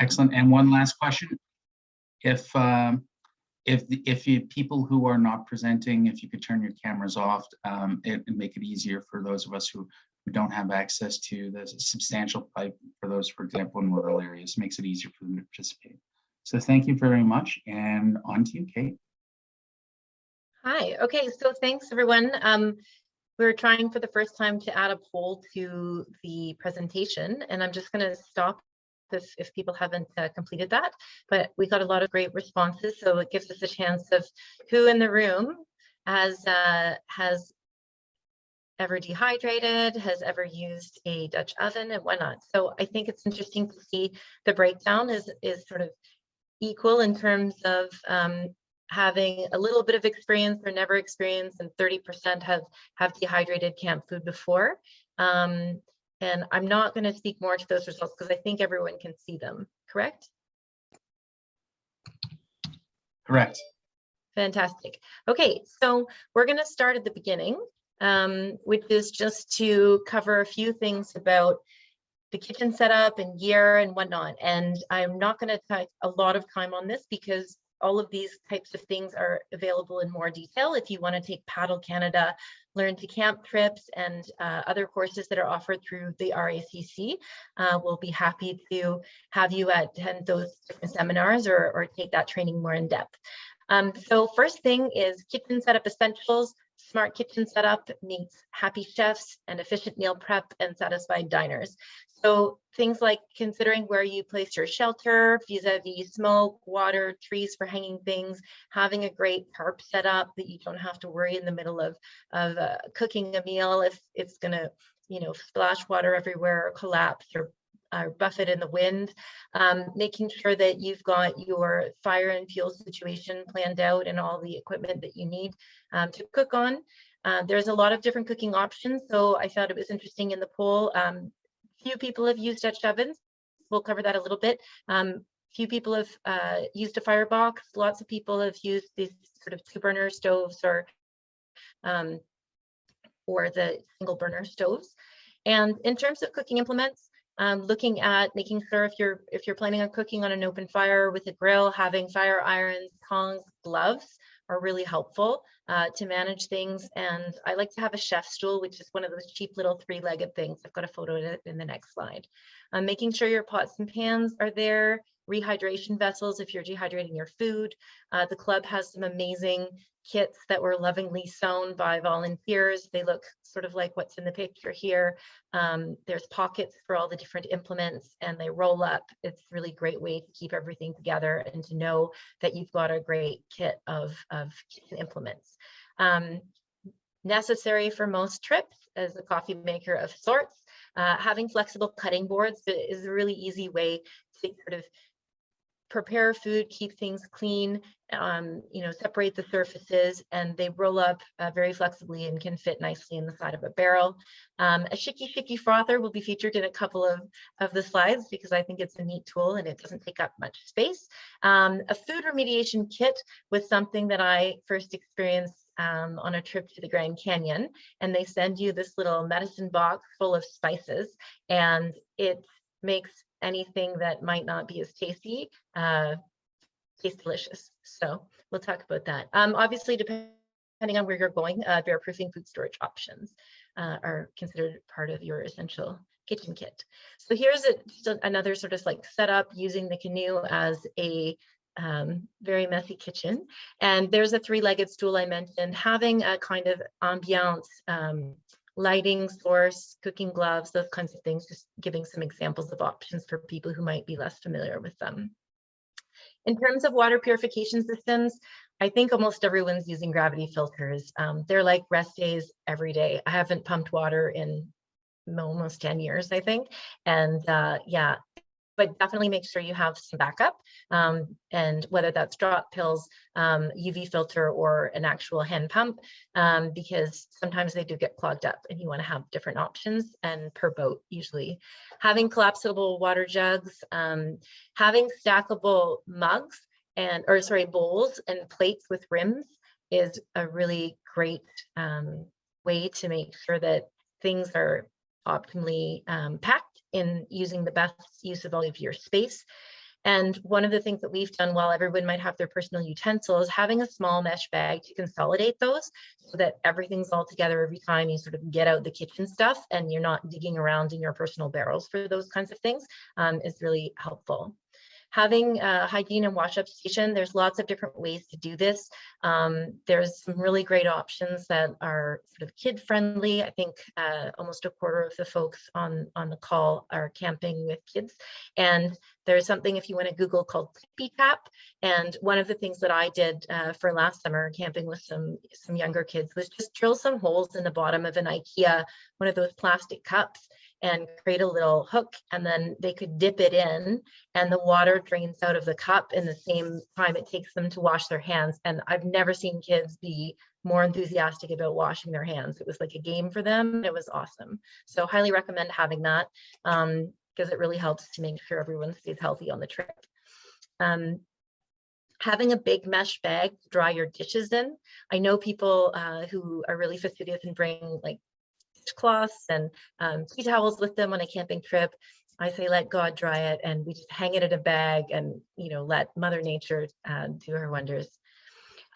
Excellent. And one last question. If you people who are not presenting, if you could turn your cameras off, it make it easier for those of us who don't have access to the substantial pipe, for those, for example, in rural areas, makes it easier for them to participate. So thank you very much, and on to you, Kate. Hi. Okay, so thanks everyone. We're trying for the first time to add a poll to the presentation, and I'm just going to stop if people haven't completed that, but we got a lot of great responses, so it gives us a chance of who in the room has ever dehydrated, has ever used a Dutch oven, and whatnot. So I think it's interesting to see the breakdown is sort of equal in terms of having a little bit of experience or never experienced, and 30% have dehydrated camp food before. And I'm not going to speak more to those results because I think everyone can see them, correct? Correct. Fantastic. Okay, so we're going to start at the beginning, which is just to cover a few things about the kitchen setup and gear and whatnot. And I'm not going to take a lot of time on this because all of these types of things are available in more detail. If you want to take Paddle Canada, Learn to Camp trips, and other courses that are offered through the RACC, we'll be happy to have you attend those different seminars or take that training more in depth. So first thing is kitchen setup essentials. Smart kitchen setup meets happy chefs and efficient meal prep and satisfied diners. So things like considering where you place your shelter, vis-a-vis smoke, water, trees for hanging things, having a great tarp set up that you don't have to worry in the middle of cooking a meal if it's going to, splash water everywhere or collapse or buffet in the wind. Making sure that you've got your fire and fuel situation planned out and all the equipment that you need to cook on. There's a lot of different cooking options, so I thought it was interesting in the poll. Few people have used Dutch ovens. We'll cover that a little bit. Few people have used a firebox. Lots of people have used these sort of 2-burner stoves or the single burner stoves. And in terms of cooking implements, looking at making sure if you're planning on cooking on an open fire with a grill, having fire irons, tongs, gloves are really helpful to manage things. And I like to have a chef stool, which is one of those cheap little 3-legged things. I've got a photo of it in the next slide. Making sure your pots and pans are there, rehydration vessels if you're dehydrating your food. The club has some amazing kits that were lovingly sewn by volunteers. They look sort of like what's in the picture here. There's pockets for all the different implements and they roll up. It's a really great way to keep everything together and to know that you've got a great kit of kitchen implements. Necessary for most trips as a coffee maker of sorts. Having flexible cutting boards is a really easy way to sort of prepare food, keep things clean, separate the surfaces, and they roll up very flexibly and can fit nicely in the side of a barrel. A shaky frother will be featured in a couple of the slides because I think it's a neat tool and it doesn't take up much space. A food remediation kit was something that I first experienced on a trip to the Grand Canyon, and they send you this little medicine box full of spices, and it makes anything that might not be as tasty taste delicious. So we'll talk about that. Obviously, depending on where you're going, bear-proofing food storage options are considered part of your essential kitchen kit. So here's just another sort of like setup using the canoe as a very messy kitchen. And there's a 3-legged stool I mentioned. Having a kind of ambiance, lighting source, cooking gloves, those kinds of things, just giving some examples of options for people who might be less familiar with them. In terms of water purification systems, I think almost everyone's using gravity filters. They're like rest days every day. I haven't pumped water in almost 10 years, I think. And yeah, but definitely make sure you have some backup, and whether that's drop pills, UV filter, or an actual hand pump, because sometimes they do get clogged up and you want to have different options, and per boat usually. Having collapsible water jugs, having stackable mugs bowls and plates with rims is a really great way to make sure that things are optimally packed in using the best use of all of your space. And one of the things that we've done, while everyone might have their personal utensils, having a small mesh bag to consolidate those so that everything's all together every time you sort of get out the kitchen stuff and you're not digging around in your personal barrels for those kinds of things, is really helpful. Having a hygiene and wash up station, there's lots of different ways to do this. There's some really great options that are sort of kid friendly. I think almost a quarter of the folks on the call are camping with kids. And there's something, if you want to Google, called Tippy Tap. And one of the things that I did for last summer camping with some younger kids was just drill some holes in the bottom of an IKEA, one of those plastic cups, and create a little hook, and then they could dip it in and the water drains out of the cup in the same time it takes them to wash their hands. And I've never seen kids be more enthusiastic about washing their hands. It was like a game for them. It was awesome. So highly recommend having that because it really helps to make sure everyone stays healthy on the trip. Having a big mesh bag to dry your dishes in. I know people who are really fastidious and bring like cloths and tea towels with them on a camping trip. I say let God dry it, and we just hang it in a bag and let Mother Nature do her wonders.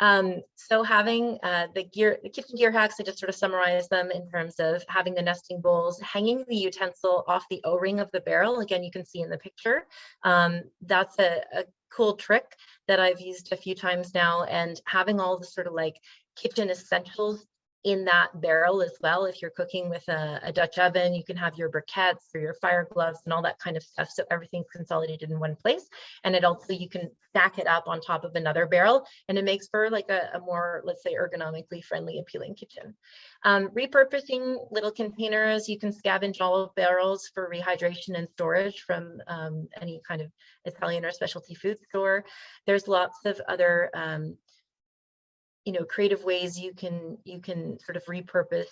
So having the kitchen gear hacks, I just sort of summarize them in terms of having the nesting bowls, hanging the utensil off the O-ring of the barrel. Again, you can see in the picture. That's a cool trick that I've used a few times now, and having all the sort of like kitchen essentials in that barrel as well. If you're cooking with a Dutch oven, you can have your briquettes or your fire gloves and all that kind of stuff. So everything's consolidated in one place. And it also, you can stack it up on top of another barrel, and it makes for like a more, let's say, ergonomically friendly, appealing kitchen. Repurposing little containers, you can scavenge all of barrels for rehydration and storage from any kind of Italian or specialty food store. There's lots of other creative ways you can sort of repurpose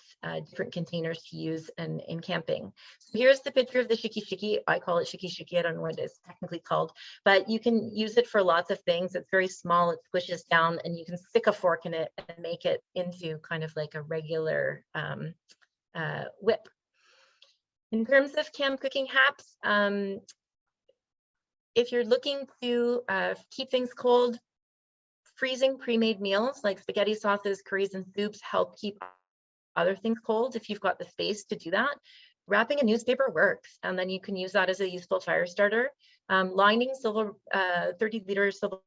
different containers to use in camping. So here's the picture of the shiki. I call it shiki. I don't know what it's technically called, but you can use it for lots of things. It's very small, it squishes down, and you can stick a fork in it and make it into kind of like a regular whip. In terms of camp cooking hacks, if you're looking to keep things cold, freezing pre-made meals like spaghetti sauces, curries, and soups help keep other things cold if you've got the space to do that. Wrapping a newspaper works, and then you can use that as a useful fire starter. Lining 30-liter silver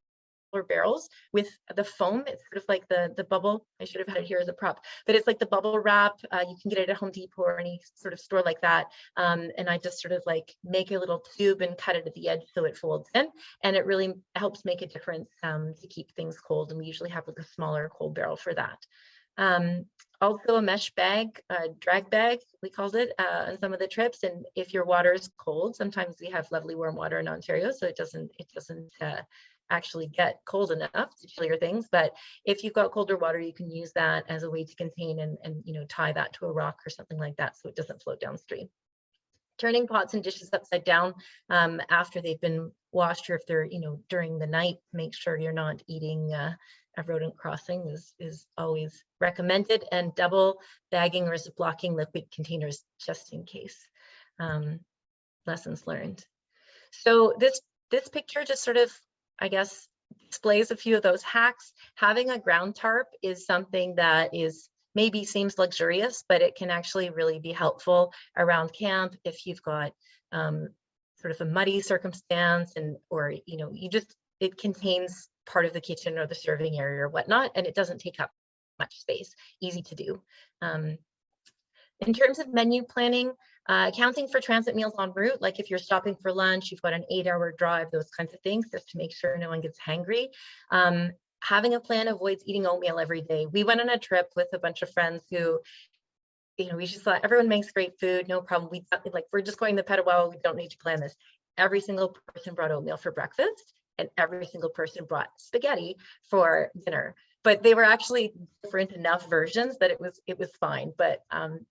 barrels with the foam. It's sort of like the bubble. I should have had it here as a prop, but it's like the bubble wrap. You can get it at Home Depot or any sort of store like that. And I just sort of like make a little tube and cut it at the edge so it folds in, and it really helps make a difference to keep things cold. And we usually have like a smaller cold barrel for that. Also a mesh bag, drag bag, we called it on some of the trips. And if your water is cold, sometimes we have lovely warm water in Ontario, so it doesn't actually get cold enough to chill your things. But if you've got colder water, you can use that as a way to contain and tie that to a rock or something like that so it doesn't float downstream. Turning pots and dishes upside down after they've been washed, or if they're during the night, make sure you're not eating a rodent crossing is always recommended, and double bagging or blocking liquid containers just in case. Lessons learned. So this picture just sort of, I guess, displays a few of those hacks. Having a ground tarp is something that maybe seems luxurious, but it can actually really be helpful around camp if you've got sort of a muddy circumstance, or it contains part of the kitchen or the serving area or whatnot, and it doesn't take up much space. Easy to do. In terms of menu planning, accounting for transit meals en route, like if you're stopping for lunch, you've got an 8-hour drive, those kinds of things, just to make sure no one gets hangry. Having a plan avoids eating oatmeal every day. We went on a trip with a bunch of friends who, we just thought everyone makes great food, no problem. We're just going to Petawawa, we don't need to plan this. Every single person brought oatmeal for breakfast, and every single person brought spaghetti for dinner. But they were actually different enough versions that it was fine. But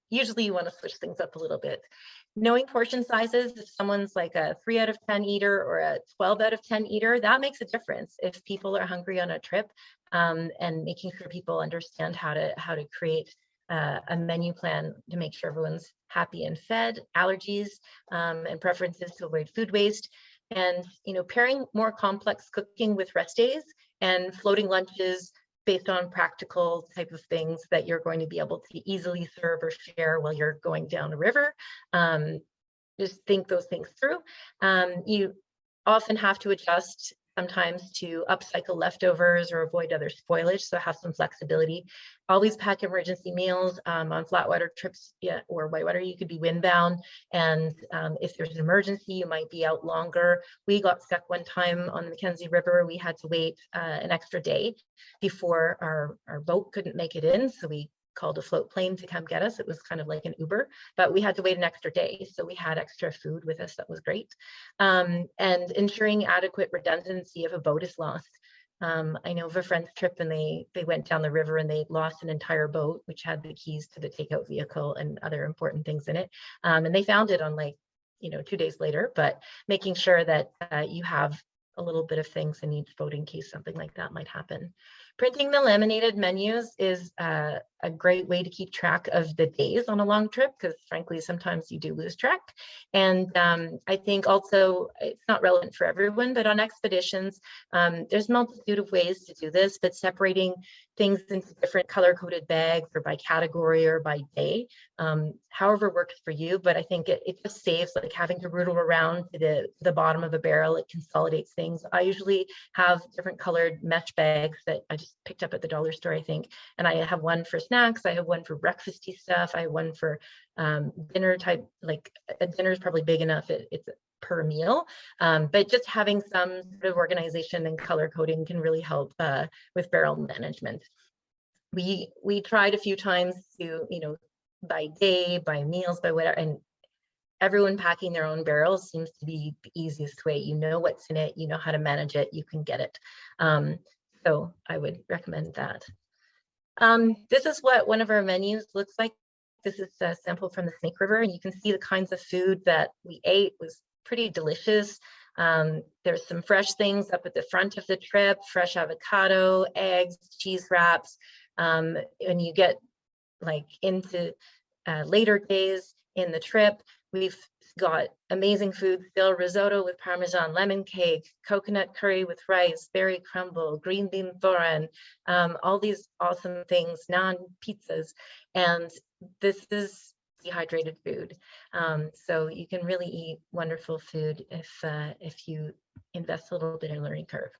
usually you want to switch things up a little bit. Knowing portion sizes, if someone's like a 3 out of 10 eater or a 12 out of 10 eater, that makes a difference if people are hungry on a trip, and making sure people understand how to create a menu plan to make sure everyone's happy and fed. Allergies and preferences to avoid food waste. And, you know, pairing more complex cooking with rest days and floating lunches based on practical type of things that you're going to be able to easily serve or share while you're going down a river. Just think those things through. You often have to adjust sometimes to upcycle leftovers or avoid other spoilage, so have some flexibility. Always pack emergency meals. On flat water trips, or whitewater, you could be windbound, and if there's an emergency, you might be out longer. We got stuck one time on the Mackenzie River. We had to wait an extra day before our boat couldn't make it in, so we called a float plane to come get us. It was kind of like an Uber, but we had to wait an extra day. So we had extra food with us. That was great. And ensuring adequate redundancy if a boat is lost. I know of a friend's trip, and they went down the river and they lost an entire boat, which had the keys to the takeout vehicle and other important things in it. And they found it on, like, 2 days later, but making sure that you have a little bit of things in each boat in case something like that might happen. Printing the laminated menus is a great way to keep track of the days on a long trip, because frankly, sometimes you do lose track. And I think also it's not relevant for everyone, but on expeditions, there's a multitude of ways to do this, but separating things into different color-coded bags or by category or by day, however works for you. But I think it just saves like having to rootle around to the bottom of a barrel. It consolidates things. I usually have different colored mesh bags that I just picked up at the dollar store, I think. And I have one for snacks. I have one for breakfasty stuff. I have one for dinner type, like a dinner is probably big enough. It's per meal, but just having some sort of organization and color coding can really help with barrel management. We tried a few times to, by day, by meals, by whatever, and everyone packing their own barrels seems to be the easiest way. You know what's in it, you know how to manage it, you can get it. So I would recommend that. This is what one of our menus looks like. This is a sample from the Snake River, and you can see the kinds of food that we ate was pretty delicious. There's some fresh things up at the front of the trip, fresh avocado, eggs, cheese wraps. And you get like into later days in the trip, we've got amazing food still: risotto with Parmesan, lemon cake, coconut curry with rice, berry crumble, green bean thoran, all these awesome things, naan, pizzas. And this is dehydrated food. So you can really eat wonderful food if you invest a little bit in learning curve.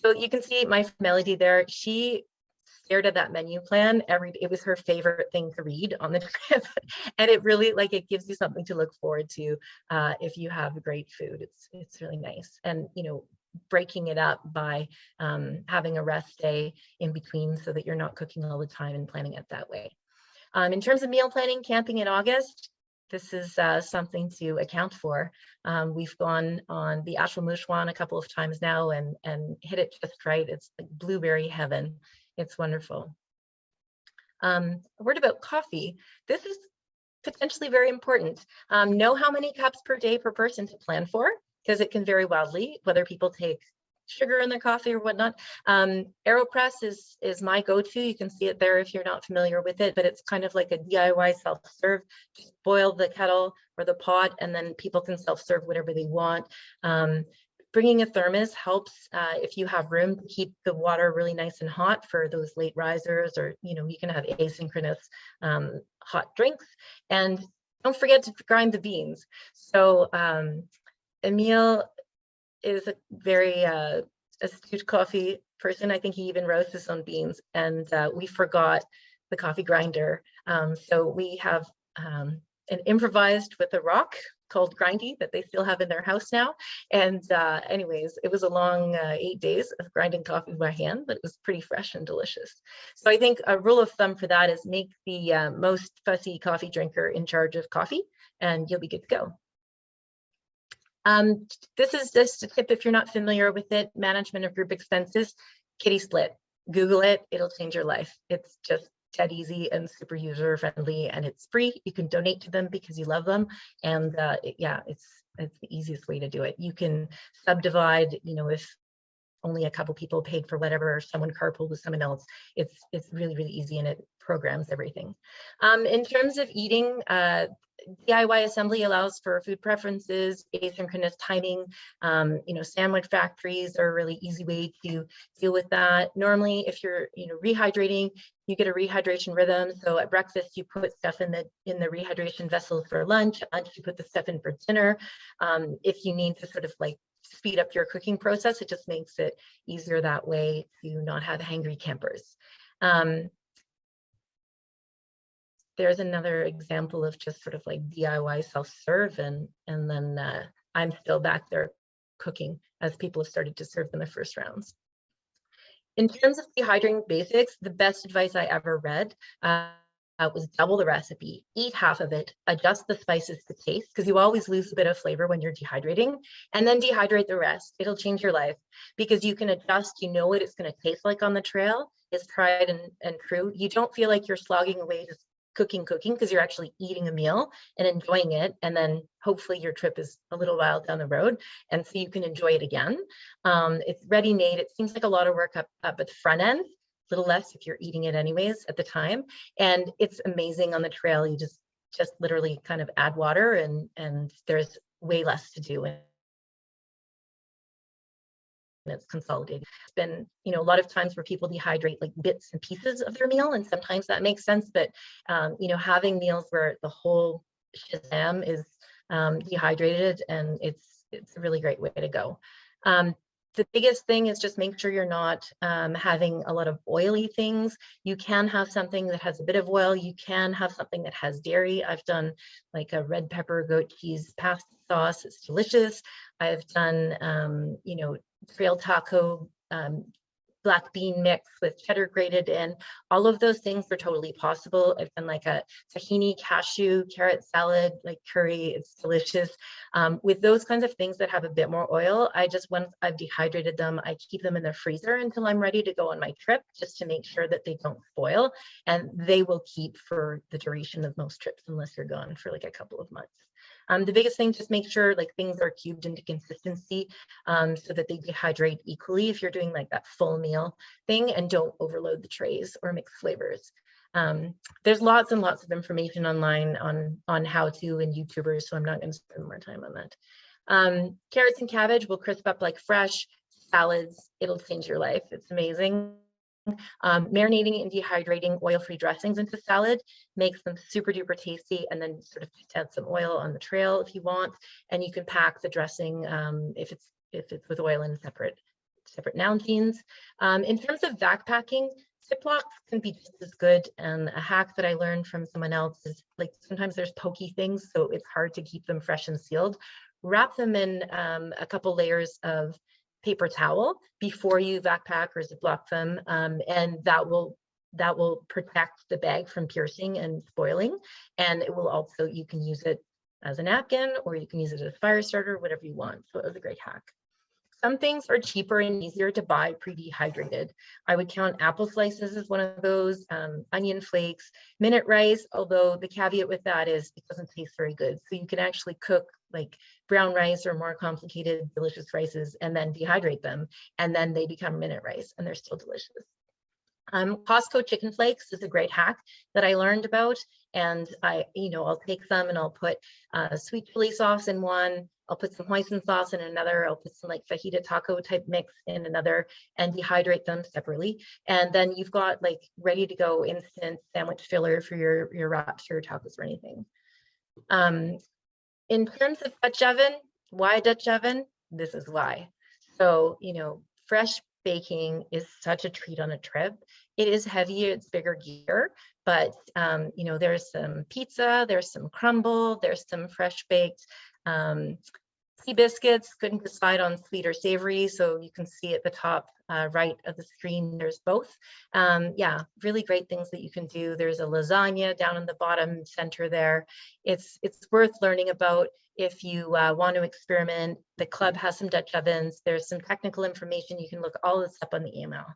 So you can see my Melody there. She stared at that menu plan it was her favorite thing to read on the trip. And it really, like, it gives you something to look forward to if you have great food. It's really nice. And breaking it up by having a rest day in between so that you're not cooking all the time and planning it that way. In terms of meal planning, camping in August, this is something to account for. We've gone on the Ashwamouchwan a couple of times now and hit it just right. It's like blueberry heaven. It's wonderful. A word about coffee. This is potentially very important. Know how many cups per day per person to plan for, because it can vary wildly, whether people take sugar in their coffee or whatnot. AeroPress is my go-to. You can see it there if you're not familiar with it, but it's kind of like a DIY self-serve. Just boil the kettle or the pot, and then people can self-serve whatever they want. Bringing a thermos helps if you have room to keep the water really nice and hot for those late risers, or you can have asynchronous hot drinks. And don't forget to grind the beans. So Emil is a very astute coffee person. I think he even roasts his own beans, and we forgot the coffee grinder. So we have an improvised with a rock called Grindy that they still have in their house now. And anyways, it was a long 8 days of grinding coffee by hand, but it was pretty fresh and delicious. So I think a rule of thumb for that is make the most fussy coffee drinker in charge of coffee, and you'll be good to go. This is just a tip if you're not familiar with it: management of group expenses. Kitty Split. Google it. It'll change your life. It's just dead easy and super user friendly, and it's free. You can donate to them because you love them, and yeah, it's the easiest way to do it. You can subdivide, if only a couple people paid for whatever, or someone carpooled with someone else. It's really, really easy, and it programs everything. In terms of eating, DIY assembly allows for food preferences, asynchronous timing. Sandwich factories are a really easy way to deal with that. Normally, if you're rehydrating, you get a rehydration rhythm. So at breakfast, you put stuff in the rehydration vessel for lunch. At lunch, you put the stuff in for dinner. If you need to sort of like speed up your cooking process, it just makes it easier that way to not have hangry campers. There's another example of just sort of like DIY self-serve, and then I'm still back there cooking as people have started to serve in the first rounds. In terms of Dehydrating Basics, the best advice I ever read was double the recipe, eat half of it, adjust the spices to taste, because you always lose a bit of flavor when you're dehydrating, and then dehydrate the rest. It'll change your life because you can adjust, what it's going to taste like on the trail. It's tried and true. You don't feel like you're slogging away just cooking because you're actually eating a meal and enjoying it, and then hopefully your trip is a little while down the road, and so you can enjoy it again. It's ready made. It seems like a lot of work up at the front end, a little less if you're eating it anyways at the time, and it's amazing on the trail. You just literally kind of add water, and there's way less to do, and it's consolidated. It's been, a lot of times where people dehydrate like bits and pieces of their meal, and sometimes that makes sense, but having meals where the whole shazam is dehydrated, and it's a really great way to go. The biggest thing is just make sure you're not having a lot of oily things. You can have something that has a bit of oil. You can have something that has dairy. I've done like a red pepper goat cheese pasta sauce. It's delicious. I've done, trail taco, black bean mix with cheddar grated in. All of those things are totally possible. I've done like a tahini cashew carrot salad, like curry. It's delicious. With those kinds of things that have a bit more oil, once I've dehydrated them, I keep them in the freezer until I'm ready to go on my trip, just to make sure that they don't spoil, and they will keep for the duration of most trips, unless you're gone for like a couple of months. The biggest thing, just make sure like things are cubed into consistency so that they dehydrate equally if you're doing like that full meal thing, and don't overload the trays or mix flavors. There's lots and lots of information online on how to, and YouTubers, so I'm not going to spend more time on that. Carrots and cabbage will crisp up like fresh. Salads, it'll change your life. It's amazing. Marinating and dehydrating oil-free dressings into salad makes them super duper tasty, and then sort of add some oil on the trail if you want, and you can pack the dressing if it's with oil in separate nanteens. In terms of backpacking, Ziplocs can be just as good, and a hack that I learned from someone else is like sometimes there's pokey things, so it's hard to keep them fresh and sealed. Wrap them in a couple layers of paper towel before you backpack or Ziploc them, and that will protect the bag from piercing and spoiling. And it will also, you can use it as a napkin, or you can use it as a fire starter, whatever you want. So it was a great hack. Some things are cheaper and easier to buy pre-dehydrated. I would count apple slices as one of those, onion flakes, minute rice, although the caveat with that is it doesn't taste very good. So you can actually cook like brown rice or more complicated, delicious rices and then dehydrate them, and then they become minute rice and they're still delicious. Costco chicken flakes is a great hack that I learned about, and I'll take some and I'll put sweet chili sauce in one, I'll put some hoisin sauce in another, I'll put some like fajita taco type mix in another, and dehydrate them separately. And then you've got like ready to go instant sandwich filler for your wraps or your tacos or anything. In terms of Dutch oven, why Dutch oven? This is why. So, fresh baking is such a treat on a trip. It is heavy, it's bigger gear, but there's some pizza, there's some crumble, there's some fresh baked sea biscuits. Couldn't decide on sweet or savory, so you can see at the top right of the screen, there's both. Yeah, really great things that you can do. There's a lasagna down in the bottom center there. It's worth learning about if you want to experiment. The club has some Dutch ovens. There's some technical information. You can look all this up on the email.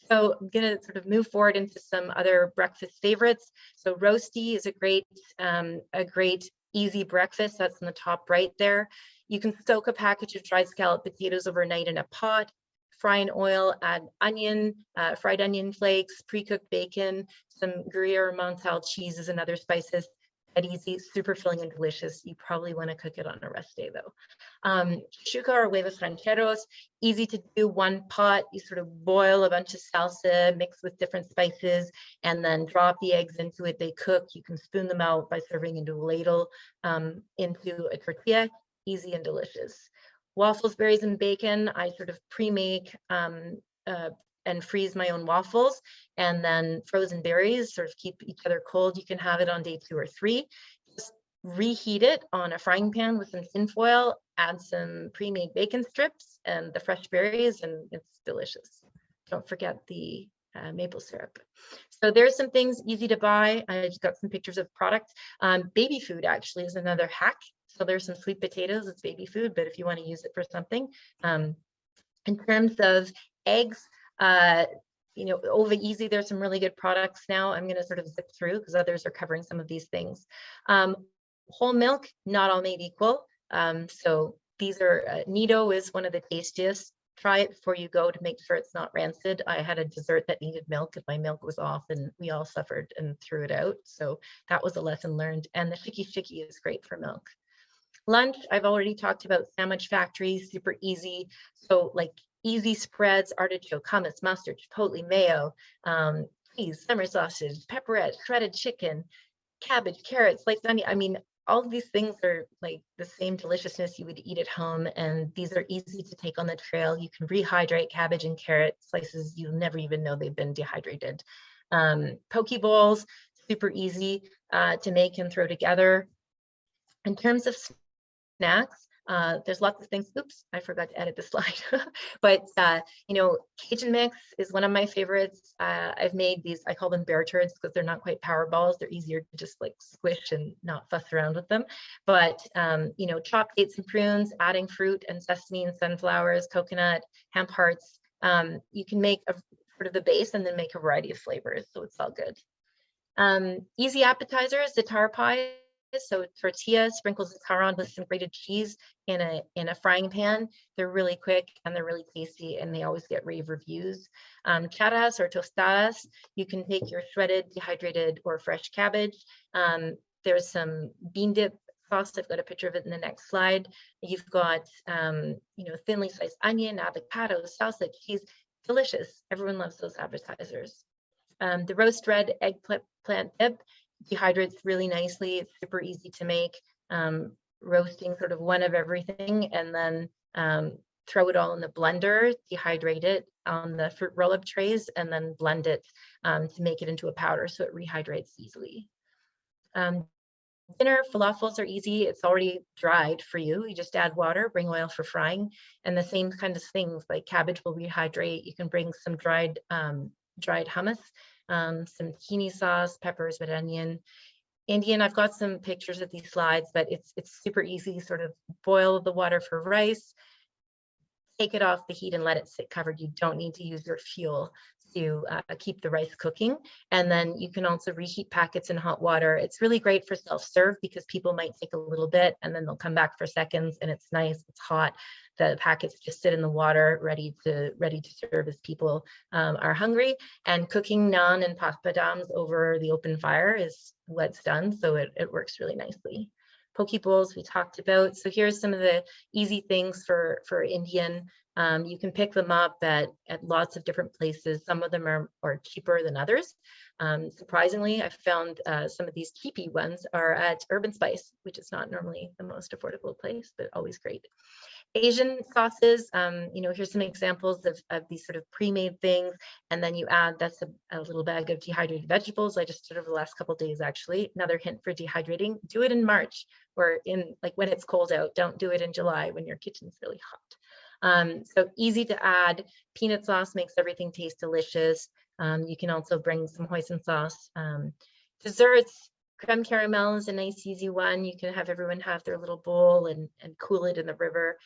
So I'm going to sort of move forward into some other breakfast favorites. So roasty is a great easy breakfast. That's in the top right there. You can soak a package of dried scalloped potatoes overnight in a pot, fry in oil, add onion, fried onion flakes, pre-cooked bacon, some Gruyere Montal cheeses and other spices. That easy, super filling and delicious. You probably want to cook it on a rest day though. Shuka or Huevos Rancheros, easy to do, one pot. You sort of boil a bunch of salsa, mix with different spices, and then drop the eggs into it. They cook. You can spoon them out by serving into a ladle, into a tortilla. Easy and delicious. Waffles, berries, and bacon. I sort of pre-make and freeze my own waffles, and then frozen berries sort of keep each other cold. You can have it on day 2 or 3. Just reheat it on a frying pan with some tin foil, add some pre-made bacon strips and the fresh berries, and it's delicious. Don't forget the maple syrup. So there's some things easy to buy. I just got some pictures of products. Baby food actually is another hack. So there's some sweet potatoes, it's baby food, but if you want to use it for something. In terms of eggs, you know, over easy, there's some really good products now. I'm going to sort of zip through because others are covering some of these things. Whole milk, not all made equal. So these are, Nido is one of the tastiest. Try it before you go to make sure it's not rancid. I had a dessert that needed milk and my milk was off and we all suffered and threw it out. So that was a lesson learned. And the shiki is great for milk. Lunch, I've already talked about sandwich factory, super easy. So like easy spreads, artichoke, hummus, mustard, chipotle, mayo, cheese, summer sausage, pepperette, shredded chicken, cabbage, carrots, sliced onion. I mean, all of these things are like the same deliciousness you would eat at home. And these are easy to take on the trail. You can rehydrate cabbage and carrot slices. You'll never even know they've been dehydrated. Poke bowls, super easy to make and throw together. In terms of snacks, there's lots of things. Oops, I forgot to edit the slide. But you know, Cajun mix is one of my favorites. I've made these, I call them bear turds because they're not quite power balls. They're easier to just like squish and not fuss around with them. But you know, chopped dates and prunes, adding fruit and sesame and sunflowers, coconut, hemp hearts. You can make a sort of the base and then make a variety of flavors. So it's all good. Easy appetizers, the tar pie. So tortilla, sprinkles of taron with some grated cheese in a frying pan. They're really quick and they're really tasty and they always get rave reviews. Charas or tostadas, you can take your shredded, dehydrated, or fresh cabbage. There's some bean dip sauce. I've got a picture of it in the next slide. You've got you know, thinly sliced onion, avocado, salsa, cheese. Delicious. Everyone loves those appetizers. The roast red eggplant dip dehydrates really nicely. It's super easy to make. Roasting sort of one of everything and then throw it all in the blender, dehydrate it on the fruit roll-up trays, and then blend it to make it into a powder so it rehydrates easily. Dinner falafels are easy. It's already dried for you. You just add water, bring oil for frying, and the same kind of things like cabbage will rehydrate. You can bring some dried hummus, some tahini sauce, peppers, red onion. Indian, I've got some pictures of these slides, but it's super easy. Sort of boil the water for rice, take it off the heat and let it sit covered. You don't need to use your fuel to keep the rice cooking. And then you can also reheat packets in hot water. It's really great for self-serve because people might take a little bit and then they'll come back for seconds and it's nice, it's hot. The packets just sit in the water ready to serve as people are hungry. And cooking naan and papadums over the open fire is what's done. So it works really nicely. Poke bowls we talked about. So here's some of the easy things for Indian. You can pick them up at lots of different places. Some of them are cheaper than others. Surprisingly, I found some of these cheapy ones are at Urban Spice, which is not normally the most affordable place, but always great. Asian sauces, you know, here's some examples of these sort of pre-made things. And then you add, that's a little bag of dehydrated vegetables. I just did over the last couple of days, actually. Another hint for dehydrating, do it in March or in like when it's cold out. Don't do it in July when your kitchen's really hot. So easy to add. Peanut sauce makes everything taste delicious. You can also bring some hoisin sauce. Desserts, creme caramel is a nice easy one. You can have everyone have their little bowl and cool it in the river.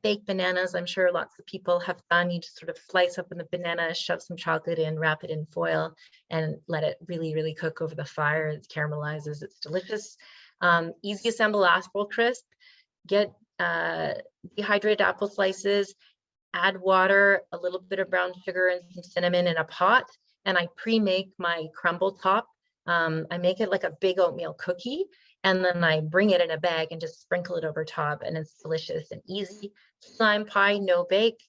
Baked bananas, I'm sure lots of people have done. You just sort of slice open the banana, shove some chocolate in, wrap it in foil, and let it really, really cook over the fire. It caramelizes, it's delicious. Easy assemble apple crisp. Get dehydrated apple slices, add water, a little bit of brown sugar and some cinnamon in a pot, and I pre-make my crumble top. I make it like a big oatmeal cookie, and then I bring it in a bag and just sprinkle it over top, and it's delicious and easy. Slime pie, no bake.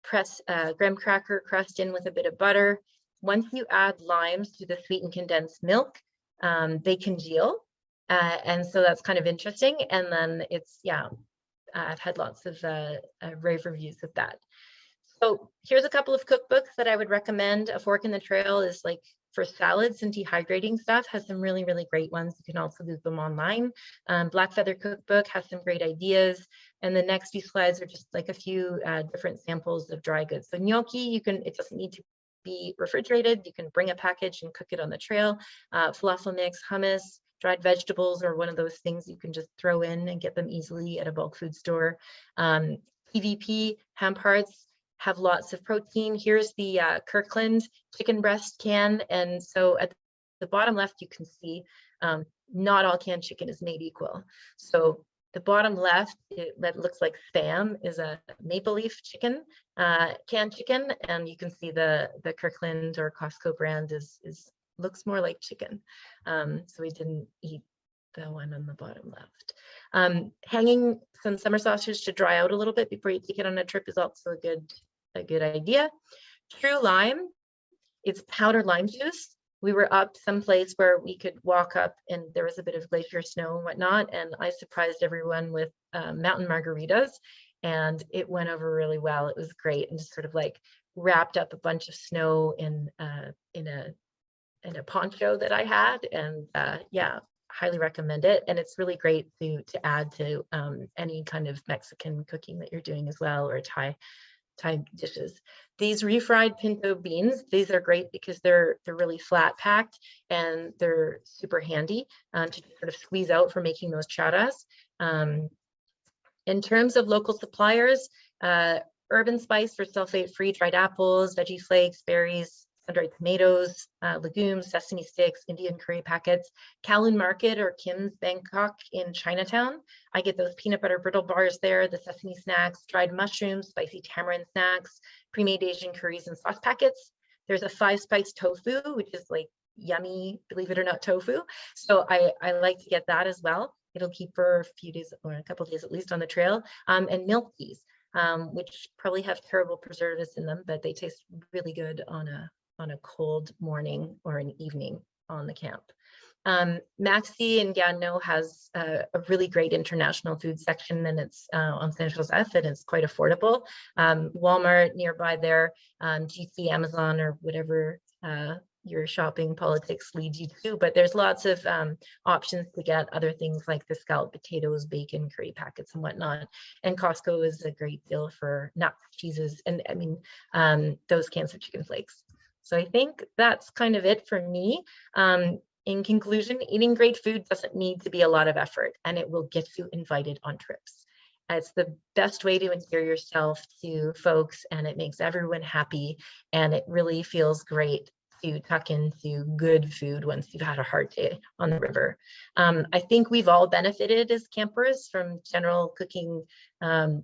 Press graham cracker crust in with a bit of butter. Once you add limes to the sweetened condensed milk, they congeal. And so that's kind of interesting. And then it's, yeah, I've had lots of rave reviews of that. So here's a couple of cookbooks that I would recommend. A Fork in the Trail is like for salads and dehydrating stuff, has some really, really great ones. You can also do them online. Black Feather Cookbook has some great ideas. And the next few slides are just like a few different samples of dry goods. So gnocchi, it doesn't need to be refrigerated. You can bring a package and cook it on the trail. Falafel mix, hummus, dried vegetables are one of those things you can just throw in and get them easily at a bulk food store. PVP, ham parts, have lots of protein. Here's the Kirkland chicken breast can. And so at the bottom left, you can see not all canned chicken is made equal. So the bottom left, that looks like Spam, is a maple leaf chicken, canned chicken. And you can see the Kirkland or Costco brand looks more like chicken. So we didn't eat the one on the bottom left. Hanging some summer sausage to dry out a little bit before you take it on a trip is also a good idea. True lime, it's powdered lime juice. We were up someplace where we could walk up and there was a bit of glacier snow and whatnot, and I surprised everyone with mountain margaritas, and it went over really well. It was great, and just sort of like wrapped up a bunch of snow in a poncho that I had, and yeah, highly recommend it. And it's really great to add to any kind of Mexican cooking that you're doing as well, or Thai dishes. These refried pinto beans, these are great because they're really flat packed and they're super handy to sort of squeeze out for making those charas. In terms of local suppliers, Urban Spice for sulfate-free dried apples, veggie flakes, berries, sun-dried tomatoes, legumes, sesame sticks, Indian curry packets, Kowloon Market or Kim's Bangkok in Chinatown. I get those peanut butter brittle bars there, the sesame snacks, dried mushrooms, spicy tamarind snacks, pre-made Asian curries and sauce packets. There's a 5-spice tofu, which is like yummy, believe it or not, tofu. So I like to get that as well. It'll keep for a few days or a couple of days at least on the trail. And milk teas, which probably have terrible preservatives in them, but they taste really good on a cold morning or an evening on the camp. Maxi in Gatineau has a really great international food section, and it's on San Joseph, and it's quite affordable. Walmart nearby there, GC, Amazon, or whatever your shopping politics leads you to, but there's lots of options to get other things like the scalloped potatoes, bacon, curry packets and whatnot. And Costco is a great deal for nuts, cheeses, and I mean, those cans of chicken flakes. So I think that's kind of it for me. In conclusion, eating great food doesn't need to be a lot of effort, and it will get you invited on trips. It's the best way to endear yourself to folks, and it makes everyone happy, and it really feels great to tuck into good food once you've had a hard day on the river. I think we've all benefited as campers from general cooking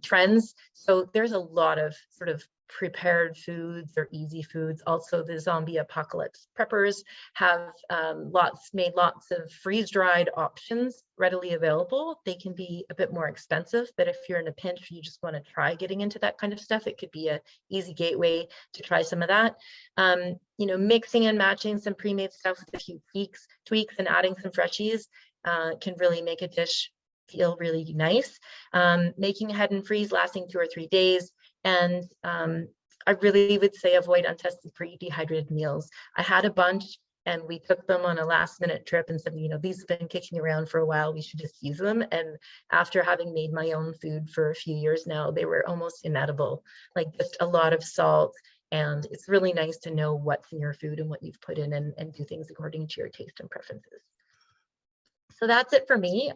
trends. So there's a lot of sort of prepared foods or easy foods. Also, the zombie apocalypse preppers have made lots of freeze-dried options readily available. They can be a bit more expensive, but if you're in a pinch, you just want to try getting into that kind of stuff, it could be an easy gateway to try some of that. You know, mixing and matching some pre-made stuff with a few tweaks and adding some freshies can really make a dish feel really nice. Making ahead and freeze lasting 2 or 3 days. And I really would say avoid untested pre-dehydrated meals. I had a bunch and we took them on a last-minute trip and said, you know, these have been kicking around for a while, we should just use them. And after having made my own food for a few years now, they were almost inedible, like just a lot of salt. And it's really nice to know what's in your food and what you've put in, and do things according to your taste and preferences. So that's it for me.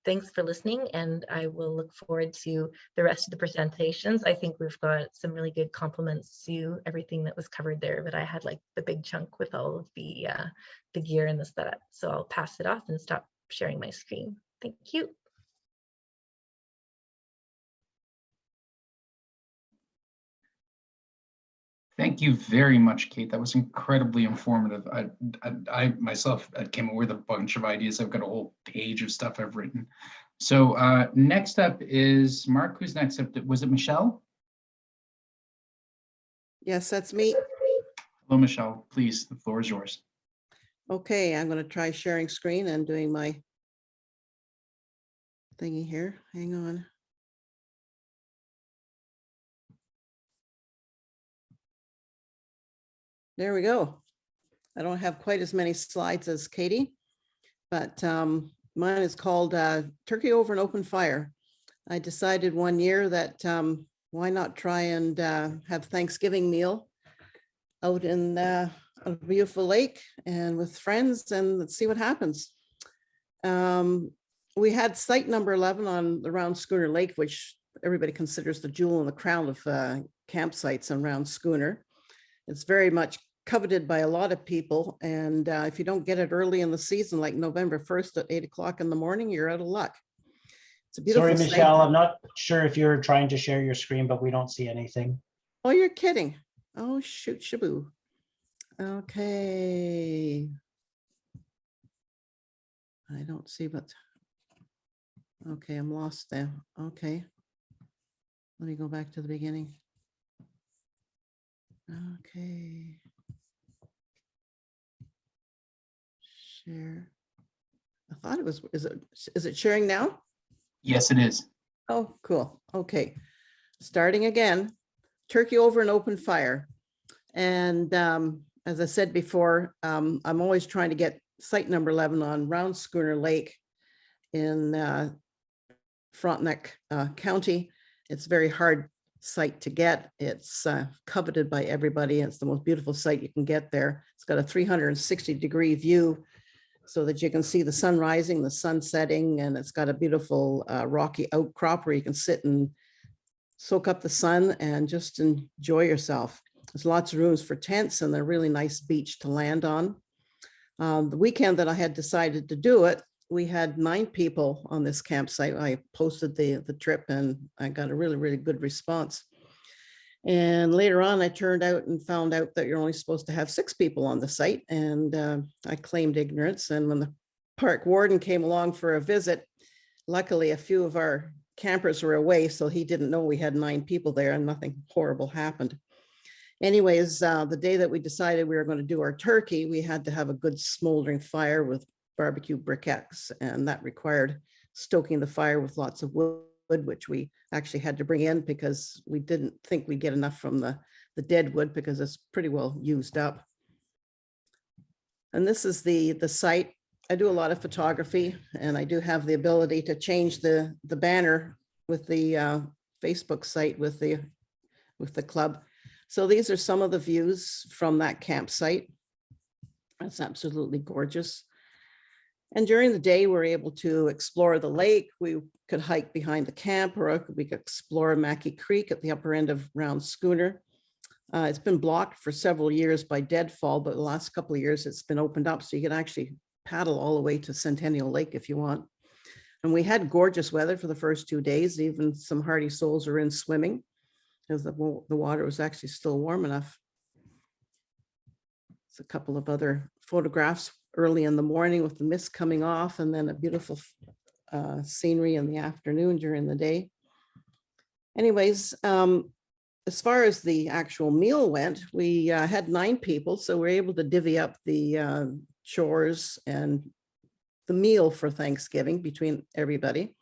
Thanks for listening, and I will look forward to the rest of the presentations. I think we've got some really good compliments to everything that was covered there, but I had like the big chunk with all of the gear and the setup. So I'll pass it off and stop sharing my screen. Thank you. Thank you very much, Kate. That was incredibly informative. I myself came up with a bunch of ideas. I've got a whole page of stuff I've written. So next up is Mark. Who's next up? Was it Michelle? Yes, that's me. Hello, Michelle. Please, the floor is yours. Okay, I'm going to try sharing screen and doing my thingy here. Hang on. There we go. I don't have quite as many slides as Katie, but mine is called Turkey Over an Open Fire. I decided one year that why not try and have Thanksgiving meal out in a beautiful lake and with friends, and let's see what happens. We had site number 11 on the Round Schooner Lake, which everybody considers the jewel in the crown of campsites on Round Schooner. It's very much coveted by a lot of people. And if you don't get it early in the season, like November 1st at 8 o'clock in the morning, you're out of luck. It's a beautiful Sorry, site. Michelle, I'm not sure if you're trying to share your screen, but we don't see anything. Oh, you're kidding. Oh, shoot, shaboo. Okay. I don't see what. Okay, I'm lost there. Okay. Let me go back to the beginning. Okay. Share. I thought it was, is it sharing now? Yes, it is. Oh, cool. Okay. Starting again, Turkey Over an Open Fire. And as I said before, I'm always trying to get site number 11 on Round Schooner Lake in Frontenac County. It's a very hard site to get. It's coveted by everybody. It's the most beautiful site you can get there. It's got a 360-degree view so that you can see the sun rising, the sun setting, and it's got a beautiful rocky outcrop where you can sit and soak up the sun and just enjoy yourself. There's lots of rooms for tents and a really nice beach to land on. The weekend that I had decided to do it, we had 9 people on this campsite. I posted the trip and I got a really, really good response. And later on, I turned out and found out that you're only supposed to have 6 people on the site. And I claimed ignorance. And when the park warden came along for a visit, luckily a few of our campers were away, so he didn't know we had 9 people there and nothing horrible happened. Anyways, the day that we decided we were going to do our turkey, we had to have a good smoldering fire with barbecue briquettes, and that required stoking the fire with lots of wood, which we actually had to bring in because we didn't think we'd get enough from the dead wood because it's pretty well used up. And this is the site. I do a lot of photography, and I do have the ability to change the banner with the Facebook site with the club. So these are some of the views from that campsite. That's absolutely gorgeous. And during the day, we're able to explore the lake. We could hike behind the camp, or we could explore Mackey Creek at the upper end of Round Schooner. It's been blocked for several years by deadfall, but the last couple of years it's been opened up, so you can actually paddle all the way to Centennial Lake if you want. And we had gorgeous weather for the first 2 days. Even some hardy souls are in swimming because the water was actually still warm enough. It's a couple of other photographs early in the morning with the mist coming off, and then a beautiful scenery in the afternoon during the day. Anyways, as far as the actual meal went, we had 9 people, so we're able to divvy up the chores and the meal for Thanksgiving between everybody.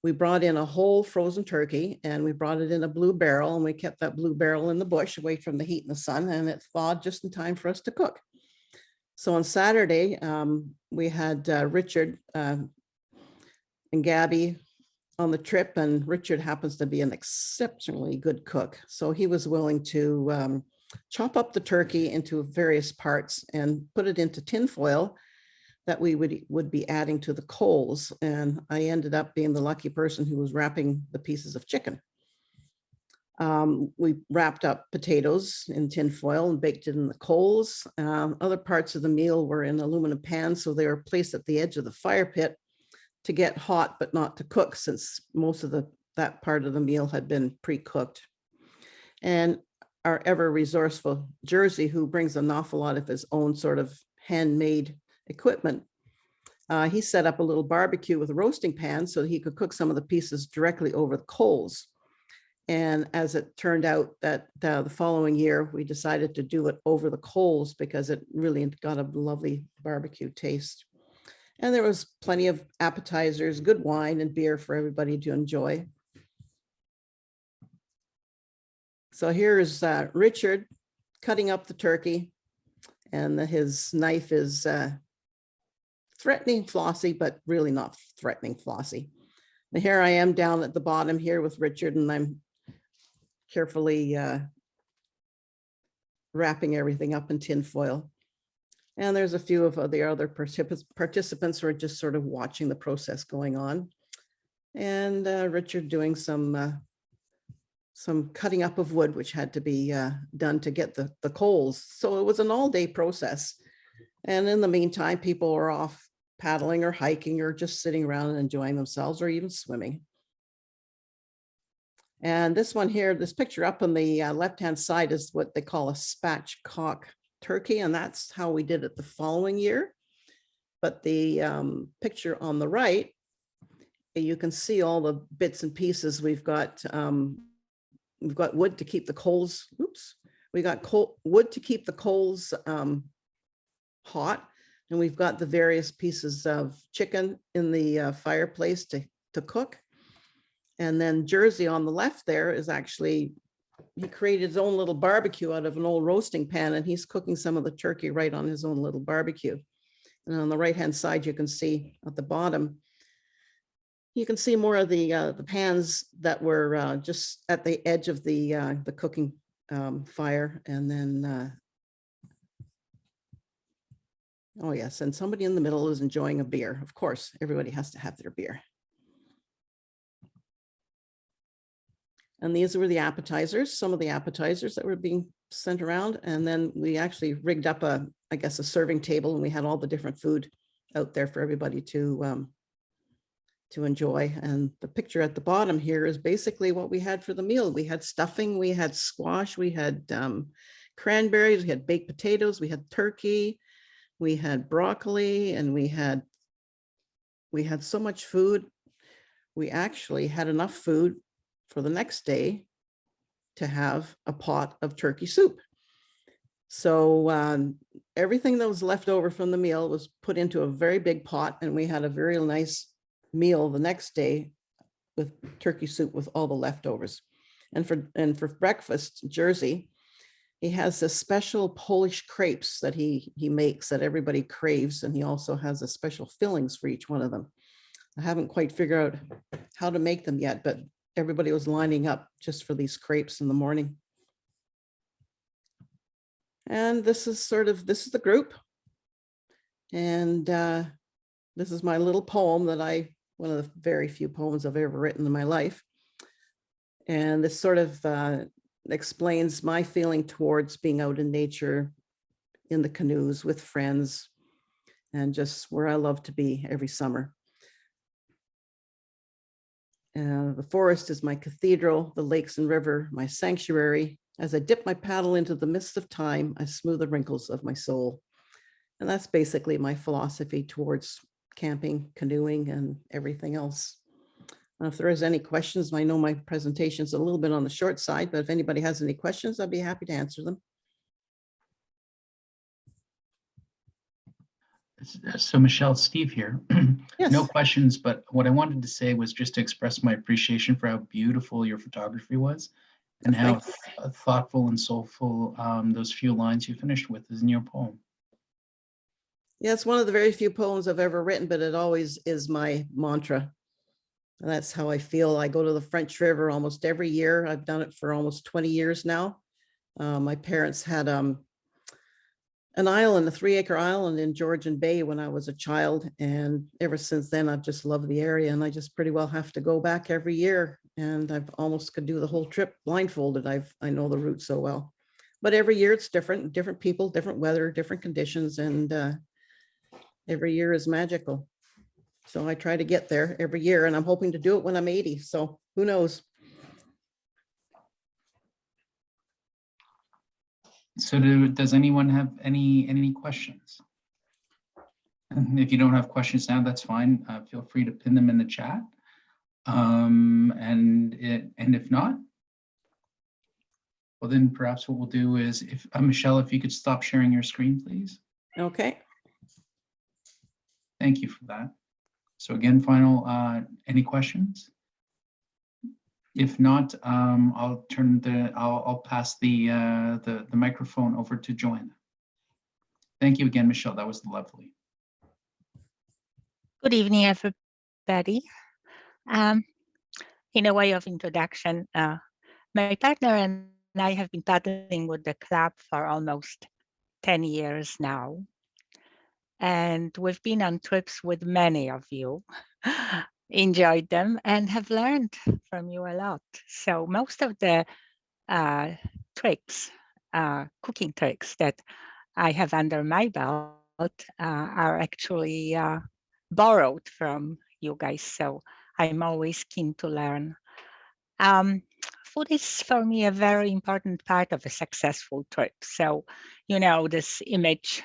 We brought in a whole frozen turkey, and we brought it in a blue barrel, and we kept that blue barrel in the bush away from the heat and the sun, and it thawed just in time for us to cook. So on Saturday, we had Richard and Gabby on the trip, and Richard happens to be an exceptionally good cook. So he was willing to chop up the turkey into various parts and put it into tin foil that we would be adding to the coals. And I ended up being the lucky person who was wrapping the pieces of chicken. We wrapped up potatoes in tin foil and baked it in the coals. Other parts of the meal were in aluminum pans, so they were placed at the edge of the fire pit to get hot, but not to cook, since most of that part of the meal had been pre-cooked. And our ever resourceful Jersey, who brings an awful lot of his own sort of handmade equipment. He set up a little barbecue with a roasting pan so he could cook some of the pieces directly over the coals. And as it turned out that the following year, we decided to do it over the coals because it really got a lovely barbecue taste. And there was plenty of appetizers, good wine and beer for everybody to enjoy. So here's Richard cutting up the turkey, and his knife is threatening Flossie, but really not threatening Flossie. And here I am down at the bottom here with Richard, and I'm carefully wrapping everything up in tin foil. And there's a few of the other participants who are just sort of watching the process going on. And Richard doing some cutting up of wood, which had to be done to get the coals. So it was an all-day process. And in the meantime, people were off paddling or hiking or just sitting around and enjoying themselves or even swimming. And this one here, this picture up on the left-hand side is what they call a spatchcock turkey. And that's how we did it the following year. But the picture on the right, you can see all the bits and pieces. We've got wood to keep the coals. Oops. We got wood to keep the coals hot. And we've got the various pieces of chicken in the fireplace to cook. And then Jersey on the left there is actually, he created his own little barbecue out of an old roasting pan, and he's cooking some of the turkey right on his own little barbecue. And on the right-hand side, you can see at the bottom, you can see more of the pans that were just at the edge of the cooking fire. And then, oh yes, and somebody in the middle is enjoying a beer. Of course, everybody has to have their beer. And these were the appetizers, some of the appetizers that were being sent around. And then we actually rigged up I guess a serving table, and we had all the different food out there for everybody to enjoy. And the picture at the bottom here is basically what we had for the meal. We had stuffing, we had squash, we had cranberries, we had baked potatoes, we had turkey, we had broccoli, and we had so much food. We actually had enough food for the next day to have a pot of turkey soup. So everything that was left over from the meal was put into a very big pot, and we had a very nice meal the next day with turkey soup with all the leftovers. And for breakfast, Jersey, he has this special Polish crepes that he makes that everybody craves, and he also has a special fillings for each one of them. I haven't quite figured out how to make them yet, but everybody was lining up just for these crepes in the morning. And this is the group. And this is my little poem that one of the very few poems I've ever written in my life. And this sort of explains my feeling towards being out in nature, in the canoes with friends, and just where I love to be every summer. The forest is my cathedral, the lakes and river, my sanctuary. As I dip my paddle into the mist of time, I smooth the wrinkles of my soul. And that's basically my philosophy towards camping, canoeing, and everything else. If there is any questions, I know my presentation is a little bit on the short side, but if anybody has any questions, I'd be happy to answer them. So Michelle, Steve here. Yes. No questions, but what I wanted to say was just to express my appreciation for how beautiful your photography was and how thoughtful and soulful those few lines you finished with is in your poem. Yeah, it's one of the very few poems I've ever written, but it always is my mantra. And that's how I feel. I go to the French River almost every year. I've done it for almost 20 years now. My parents had an island, a 3-acre island in Georgian Bay when I was a child. And ever since then, I've just loved the area, and I just pretty well have to go back every year. And I've almost could do the whole trip blindfolded. I know the route so well, but every year it's different people, different weather, different conditions. And every year is magical. So I try to get there every year, and I'm hoping to do it when I'm 80. So who knows? So does anyone have any questions? And if you don't have questions now, that's fine. Feel free to pin them in the chat. And if not, well, then perhaps what we'll do is, if Michelle, if you could stop sharing your screen, please. Okay. Thank you for that. So again, any questions? If not, I'll pass the microphone over to Joanna. Thank you again, Michelle. That was lovely. Good evening, everybody. In a way of introduction, my partner and I have been paddling with the club for almost 10 years now. And we've been on trips with many of you, enjoyed them, and have learned from you a lot. So most of the tricks, cooking tricks that I have under my belt are actually borrowed from you guys. So I'm always keen to learn. Food is for me a very important part of a successful trip. So, you know, this image,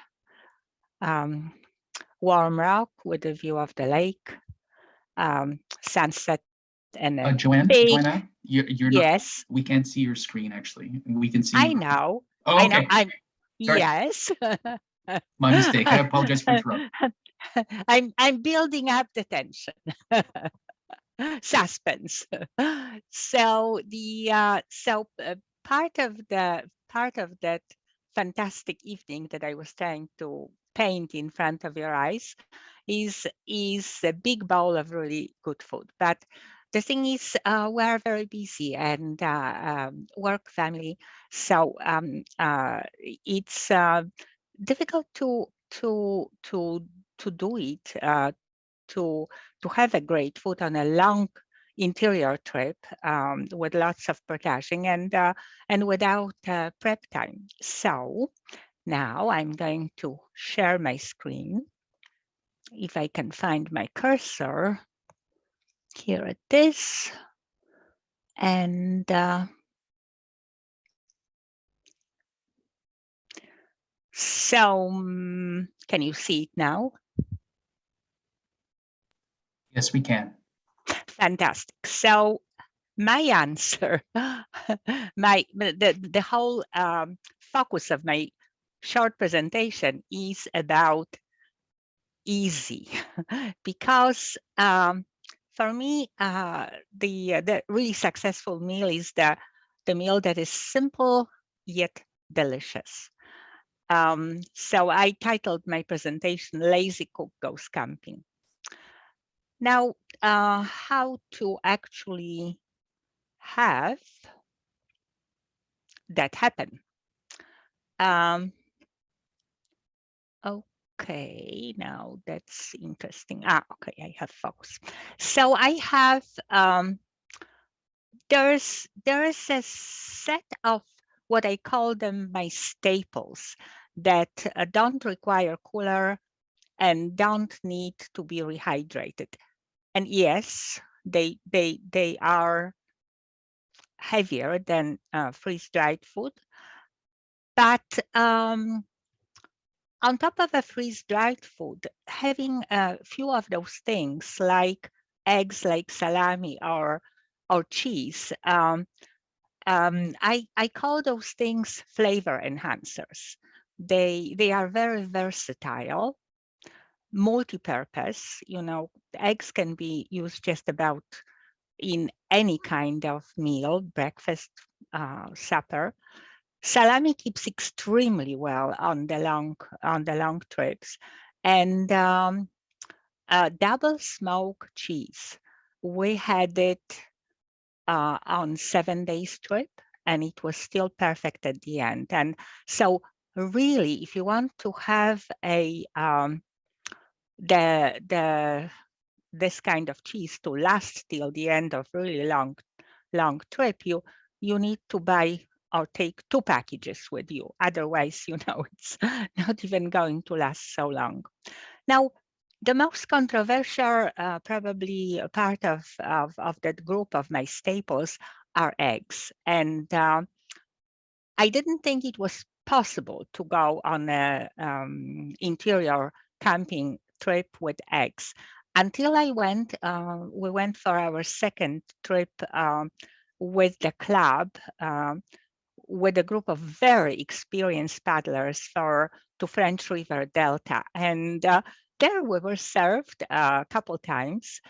warm rock with a view of the lake, sunset, and a Joanna, you're not, yes. we can't see your screen actually. We can see. I know. Oh, I okay. know. I'm Sorry. yes. My mistake. I apologize for interrupting. I'm building up the tension. Suspense. So the part of that fantastic evening that I was trying to paint in front of your eyes is a big bowl of really good food. But the thing is, we're very busy and work, family, so it's difficult to do it. To have a great food on a long interior trip with lots of partageing and without prep time. So now I'm going to share my screen. If I can find my cursor, here it is. And so can you see it now? Yes, we can. Fantastic. So my answer, the whole focus of my short presentation is about easy, because for me, the really successful meal is the meal that is simple yet delicious. So I titled my presentation "Lazy Cook Goes Camping." Now, how to actually have that happen? Okay, now that's interesting. Okay, I have focus. So I have there's a set of what I call them my staples that don't require cooler and don't need to be rehydrated. And yes, they are heavier than freeze-dried food, but on top of a freeze-dried food, having a few of those things like eggs, like salami or cheese, I call those things flavor enhancers. They are very versatile, multi-purpose. You know, eggs can be used just about in any kind of meal, breakfast, supper. Salami keeps extremely well on the long trips, and double smoke cheese. We had it on 7 days trip, and it was still perfect at the end. And so, really, if you want to have a this kind of cheese to last till the end of really long trip, you need to buy or take 2 packages with you. Otherwise, you know, it's not even going to last so long. Now, the most controversial probably part of that group of my staples are eggs. And I didn't think it was possible to go on a interior camping trip with eggs until we went for our second trip with the club, with a group of very experienced paddlers to French River Delta. And there we were served a couple times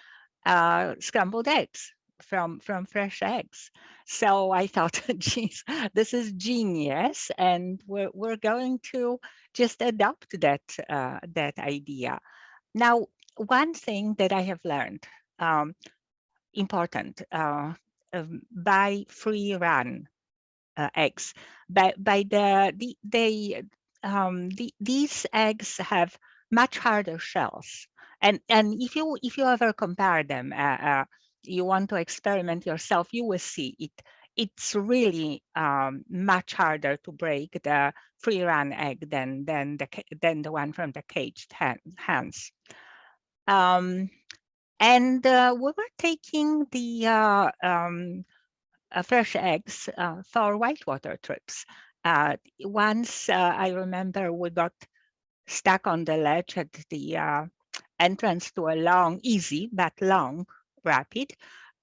scrambled eggs from fresh eggs. So I thought, geez, this is genius, and we're going to just adopt that idea. Now, one thing that I have learned, important, buy free run eggs. These eggs have much harder shells, and if you ever compare them, you want to experiment yourself, you will see it. It's really much harder to break the free run egg than the one from the caged hens. And we were taking the fresh eggs for whitewater trips. Once I remember we got stuck on the ledge at the entrance to a long, easy but long rapid.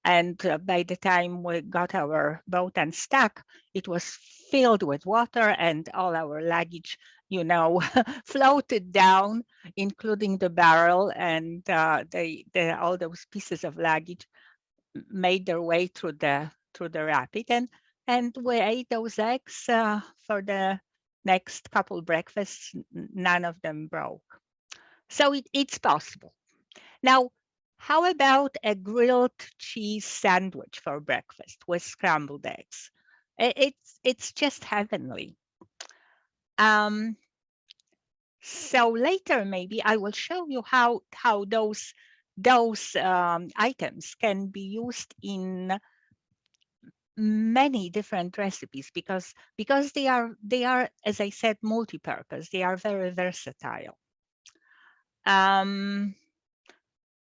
And by the time we got our boat unstuck, it was filled with water, and all our luggage, floated down, including the barrel, and all those pieces of luggage made their way through the rapid, and we ate those eggs for the next couple breakfasts. None of them broke. So it's possible. Now, how about a grilled cheese sandwich for breakfast with scrambled eggs? It's just heavenly. So later, maybe I will show you how those items can be used in many different recipes, because they are, as I said, multi-purpose. They are very versatile.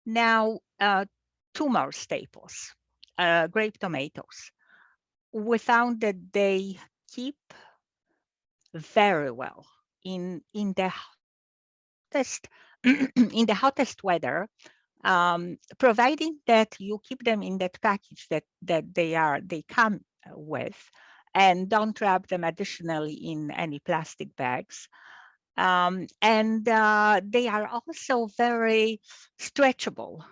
Now, two more staples. Grape tomatoes. We found that they keep very well in the hottest in the hottest weather, providing that you keep them in that package that they come with, and don't wrap them additionally in any plastic bags. And they are also very stretchable,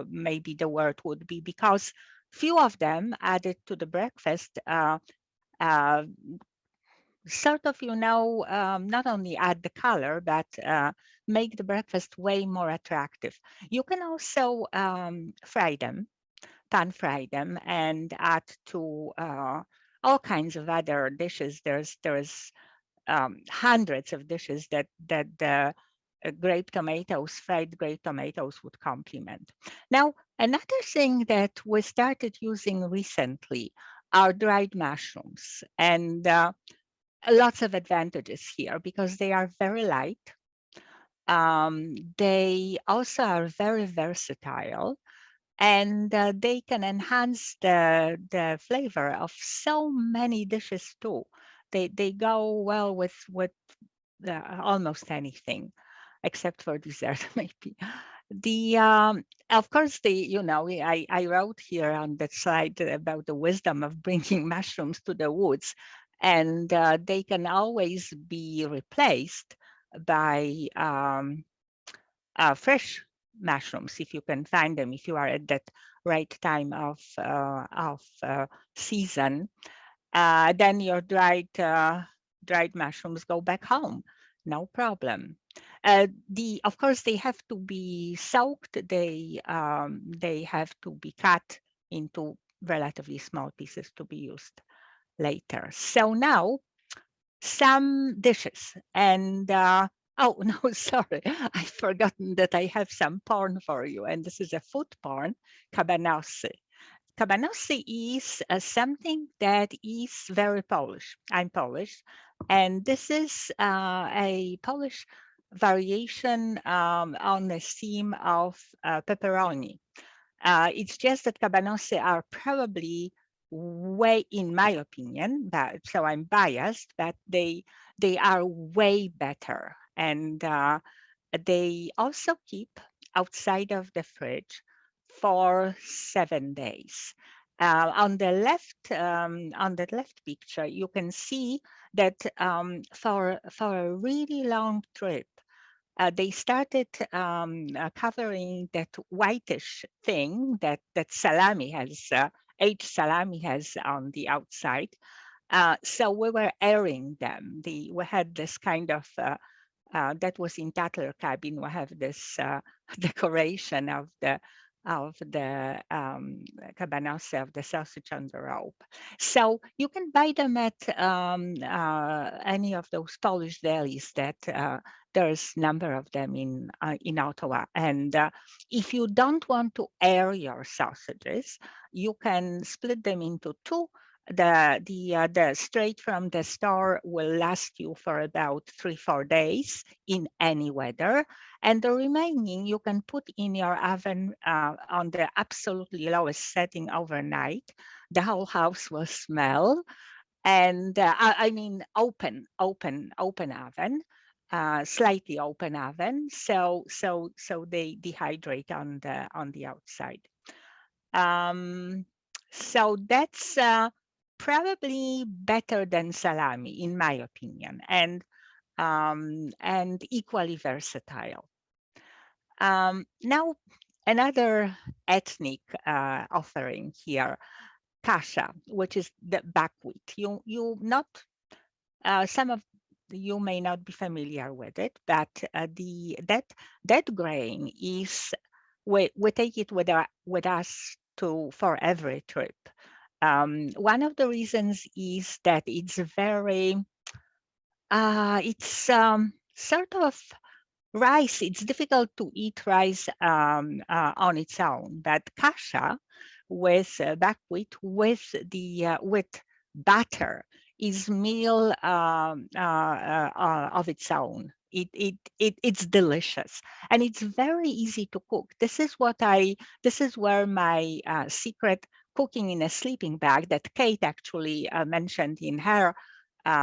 maybe the word would be, because few of them added to the breakfast sort of, not only add the color, but make the breakfast way more attractive. You can also fry them, pan fry them, and add to all kinds of other dishes. There's hundreds of dishes that the fried grape tomatoes would complement. Now, another thing that we started using recently are dried mushrooms, and lots of advantages here because they are very light. They also are very versatile, and they can enhance the flavor of so many dishes too. They go well with almost anything, except for dessert maybe. Of course, I wrote here on that slide about the wisdom of bringing mushrooms to the woods, and they can always be replaced by fresh mushrooms if you can find them, if you are at that right time of season. Then your dried mushrooms go back home, no problem. Of course, they have to be soaked. They have to be cut into relatively small pieces to be used later. So now, some dishes, and oh no, sorry, I've forgotten that I have some porn for you, and this is a food porn, cabanossi. Cabanossi is something that is very Polish. I'm Polish, and this is a Polish variation on the theme of pepperoni. It's just that cabanossi are probably way, in my opinion, but so I'm biased, but they are way better. And they also keep outside of the fridge for 7 days. On the left picture, you can see that for a really long trip, they started covering that whitish thing that salami has, aged salami has on the outside. So we were airing them. We had this kind of that was in Tatler cabin. We have this decoration of the cabanossi, of the sausage on the rope. So you can buy them at any of those Polish delis that there's a number of them in Ottawa. And if you don't want to air your sausages, you can split them into two. The straight from the store will last you for about 3-4 days in any weather, and the remaining you can put in your oven on the absolutely lowest setting overnight. The whole house will smell, and I mean open oven, slightly open oven, so they dehydrate on the outside. So that's probably better than salami, in my opinion, and equally versatile. Now, another ethnic offering here, kasha, which is the buckwheat. You not some of you may not be familiar with it, but that grain is we take it with us for every trip. One of the reasons is that it's very, it's sort of rice. It's difficult to eat rice on its own, but kasha with buckwheat with butter is meal of its own. It's delicious, and it's very easy to cook. This is where my secret cooking in a sleeping bag that Kate actually mentioned in her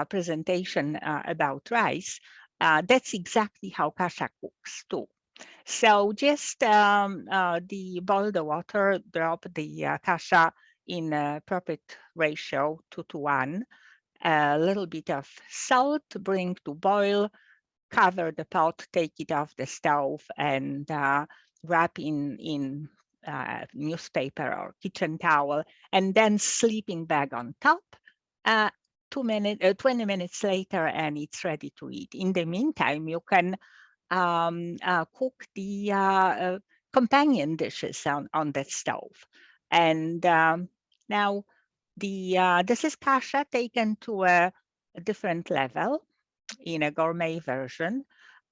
presentation about rice. That's exactly how kasha cooks too. So just boil the water, drop the kasha in a appropriate ratio 2:1, a little bit of salt, bring to boil, cover the pot, take it off the stove, and wrap in newspaper or kitchen towel, and then sleeping bag on top. 20 minutes later, and it's ready to eat. In the meantime, you can cook the companion dishes on that stove. And now this is kasha taken to a different level in a gourmet version.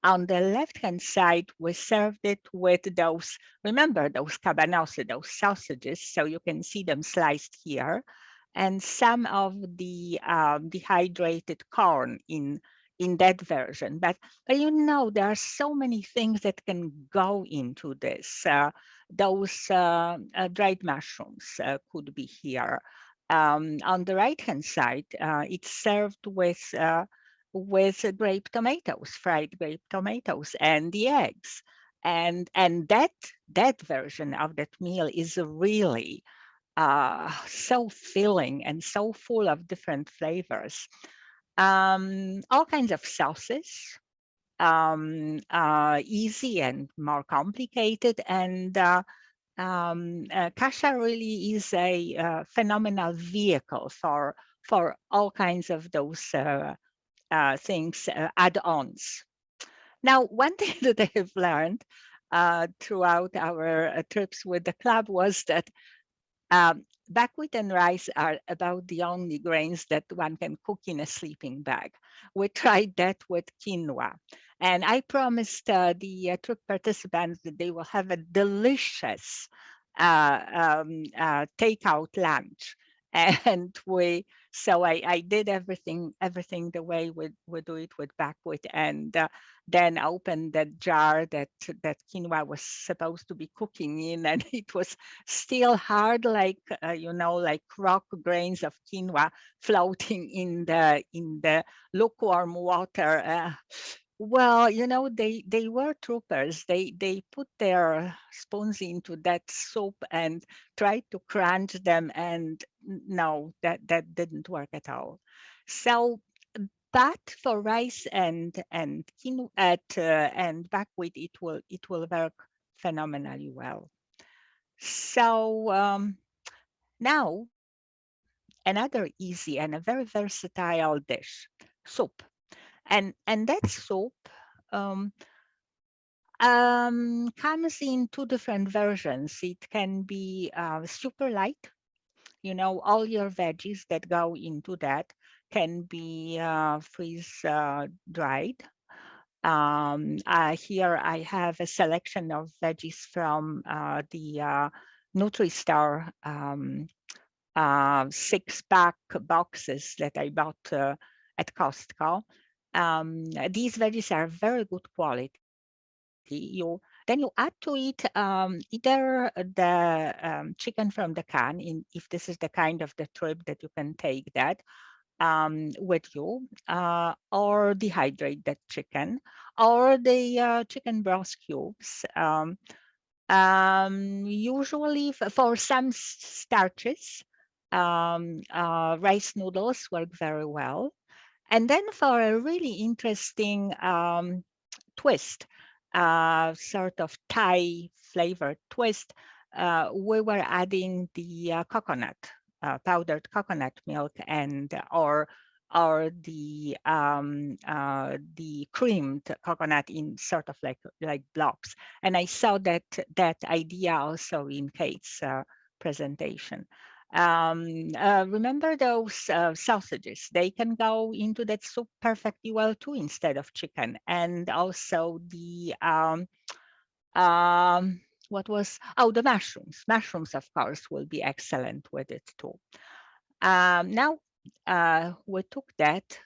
On the left-hand side, we served it with those, remember those cabanossi, those sausages, so you can see them sliced here, and some of the dehydrated corn in that version. But you know, there are so many things that can go into this. Those dried mushrooms could be here. On the right-hand side, it's served with grape tomatoes, fried grape tomatoes, and the eggs. And that version of that meal is really so filling and so full of different flavors. All kinds of sauces, easy and more complicated. And kasha really is a phenomenal vehicle for all kinds of those things, add-ons. Now, one thing that I have learned throughout our trips with the club was that buckwheat and rice are about the only grains that one can cook in a sleeping bag. We tried that with quinoa. And I promised the trip participants that they will have a delicious takeout lunch. And so I did everything the way we do it with buckwheat, and then opened that jar that quinoa was supposed to be cooking in, and it was still hard, like like rock grains of quinoa floating in the lukewarm water. Well, they were troopers. They put their spoons into that soup and tried to crunch them, and no, that didn't work at all. So, but for rice and quinoa and buckwheat, it will work phenomenally well. So now another easy and a very versatile dish, soup, and that soup. Um, Comes in two different versions. It can be super light, all your veggies that go into that can be freeze dried. Here I have a selection of veggies from the NutriStar 6-pack boxes that I bought at Costco. These veggies are very good quality. Then you add to it either the chicken from the can, if this is the kind of the trip that you can take that with you, or dehydrate that chicken, or the chicken broth cubes. Usually for some starches, rice noodles work very well. And then for a really interesting twist, sort of Thai flavored twist, we were adding the coconut, powdered coconut milk, and or the creamed coconut in sort of like blobs. And I saw that idea also in Kate's presentation. Remember those sausages? They can go into that soup perfectly well too, instead of chicken. And also the the mushrooms. Mushrooms, of course, will be excellent with it too. Now we took that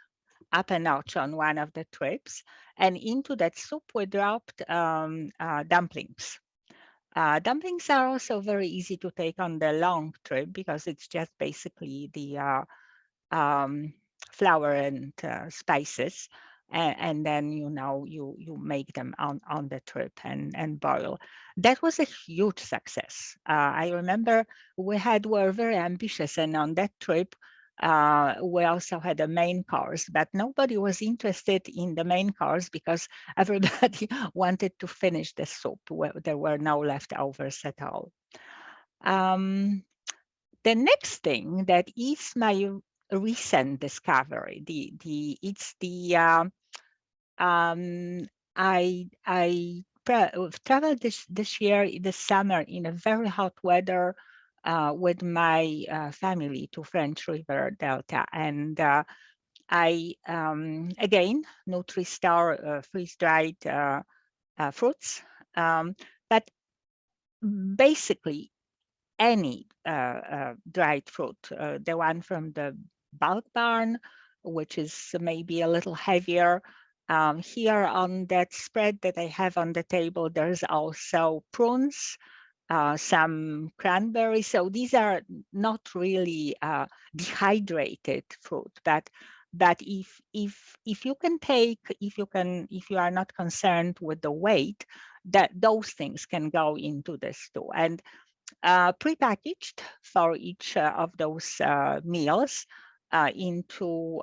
up a notch on one of the trips, and into that soup we dropped dumplings. Dumplings are also very easy to take on the long trip because it's just basically the flour and spices, and then you make them on the trip and boil. That was a huge success. I remember were very ambitious, and on that trip we also had a main course, but nobody was interested in the main course because everybody wanted to finish the soup. There were no leftovers at all. The next thing that is my recent discovery, I traveled this year, this summer, in a very hot weather with my family to French River Delta, and I again NutriStar freeze-dried fruits, but basically any dried fruit, the one from the bulk barn, which is maybe a little heavier. Here on that spread that I have on the table, there's also prunes, some cranberries. So these are not really dehydrated fruit, but if you can take, if you are not concerned with the weight, that those things can go into this too. And prepackaged for each of those meals into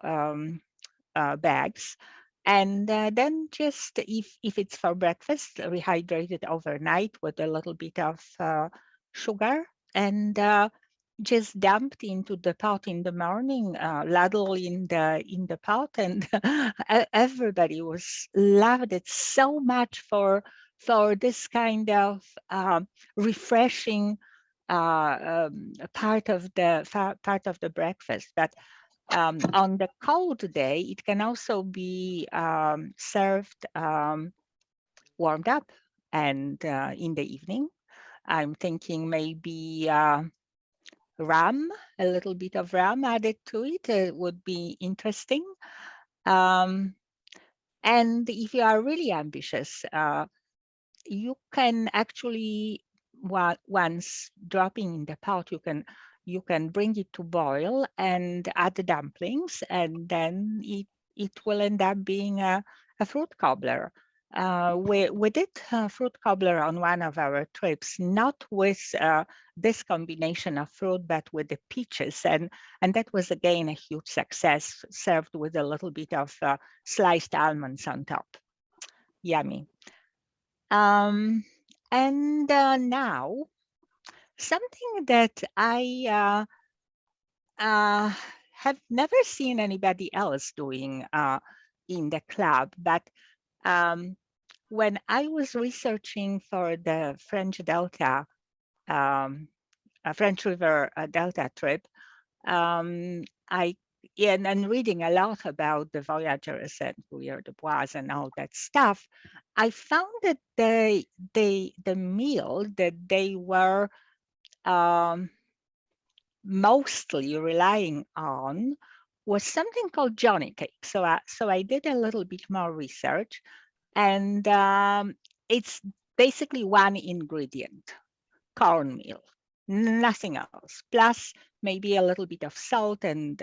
bags. And then just if it's for breakfast, rehydrate it overnight with a little bit of sugar, and just dumped into the pot in the morning, ladle in the pot, and everybody loved it so much for this kind of refreshing part of the breakfast. But on the cold day, it can also be served warmed up, and in the evening, I'm thinking maybe rum, a little bit of rum added to it, would be interesting. And if you are really ambitious, you can actually, once dropping in the pot, you can bring it to boil and add the dumplings, and then it will end up being a fruit cobbler. We did fruit cobbler on one of our trips, not with this combination of fruit, but with the peaches, and that was again a huge success, served with a little bit of sliced almonds on top. Yummy. And now, something that I have never seen anybody else doing in the club, but when I was researching for the French Delta, French River Delta trip, and reading a lot about the voyageurs and Guyot de Bois and all that stuff, I found that the meal that they were mostly relying on was something called Johnny cake. So I did a little bit more research, and it's basically one ingredient: cornmeal, nothing else, plus maybe a little bit of salt and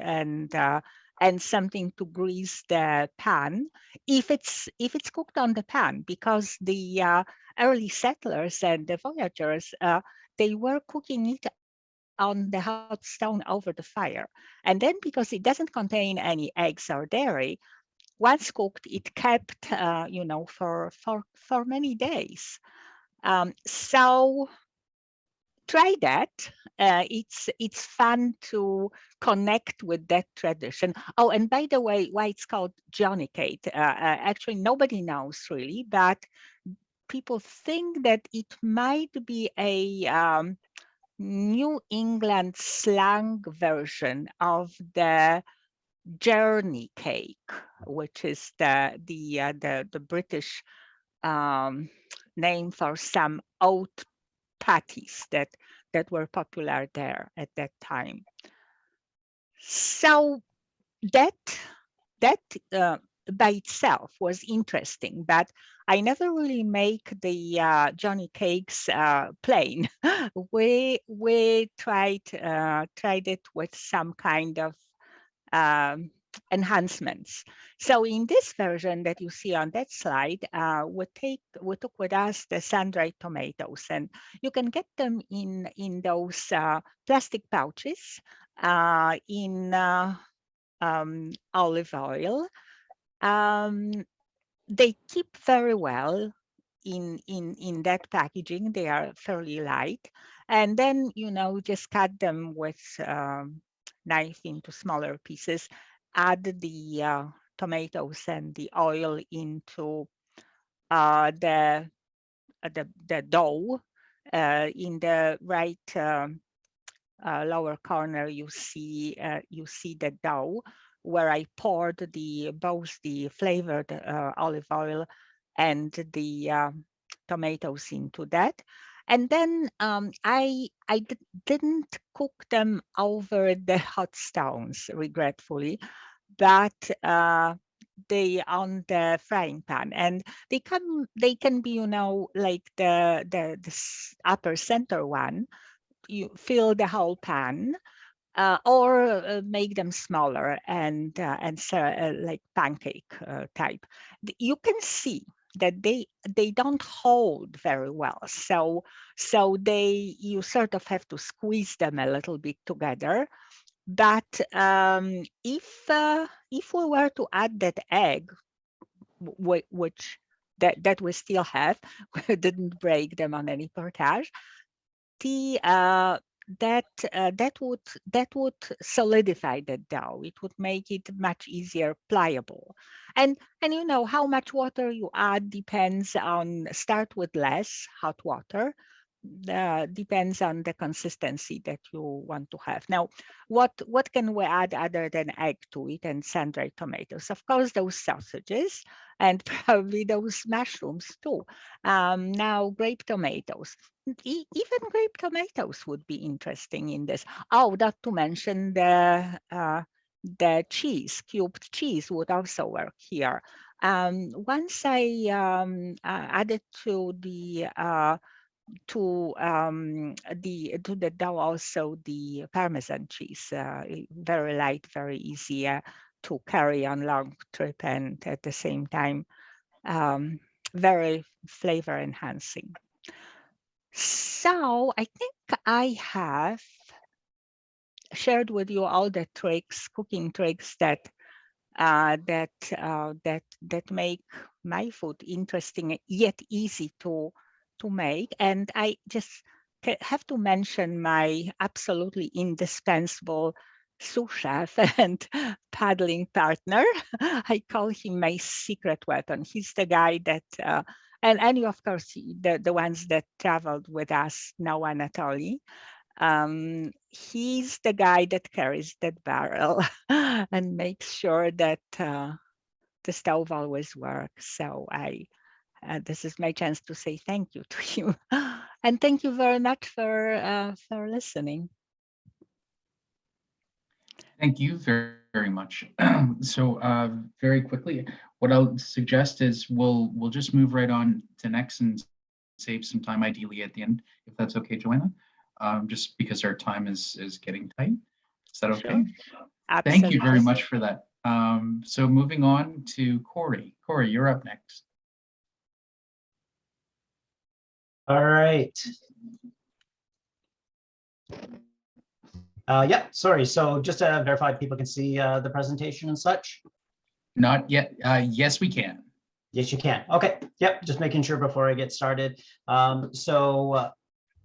something to grease the pan, if it's cooked on the pan, because the early settlers and the voyageurs, they were cooking it on the hot stone over the fire. And then, because it doesn't contain any eggs or dairy, once cooked, it kept for many days. So try that. It's fun to connect with that tradition. Oh, and by the way, why it's called Johnny cake, actually nobody knows really, but people think that it might be a New England slang version of the journey cake, which is the British name for some oat patties that were popular there at that time. So that by itself was interesting, but I never really make the Johnny cakes plain. We tried it with some kind of enhancements. So in this version that you see on that slide, we took with us the sun-dried tomatoes, and you can get them in those plastic pouches in olive oil. They keep very well in that packaging. They are fairly light, and then just cut them with knife into smaller pieces. Add the tomatoes and the oil into the dough. In the right lower corner, you see the dough, where I poured both the flavored olive oil and the tomatoes into that. And then I didn't cook them over the hot stones, regretfully, but they on the frying pan, and they can be like the upper center one. You fill the whole pan, or make them smaller and like pancake type. You can see that they don't hold very well. So you sort of have to squeeze them a little bit together. But if we were to add that egg, which that we still have, we didn't break them on any portage, that would solidify the dough. It would make it much easier, pliable. And how much water you add depends on, start with less hot water, depends on the consistency that you want to have. Now, what can we add other than egg to it and sun-dried tomatoes? Of course, those sausages and probably those mushrooms too. Now, grape tomatoes. Even grape tomatoes would be interesting in this. Oh, not to mention the cheese, cubed cheese would also work here. Once I added to the dough also the Parmesan cheese, very light, very easy to carry on long trip, and at the same time very flavor enhancing. So I think I have shared with you all the tricks, cooking tricks that make my food interesting yet easy to make. And I just have to mention my absolutely indispensable sous chef and paddling partner. I call him my secret weapon. He's the guy that, and of course, the ones that traveled with us, now Anatoly. He's the guy that carries that barrel and makes sure that the stove always works. So this is my chance to say thank you to you, and thank you very much for listening. Thank you very, very much. So very quickly, what I'll suggest is we'll just move right on to next and save some time, ideally at the end, if that's okay, Joanna. Just because our time is getting tight. Is that okay? Sure. Thank you very much for that. So moving on to Corey. Corey, you're up next. All right. Yeah, sorry. So just to verify people can see the presentation and such. Not yet. Yes, we can. Yes, you can. Okay. Yep. Just making sure before I get started.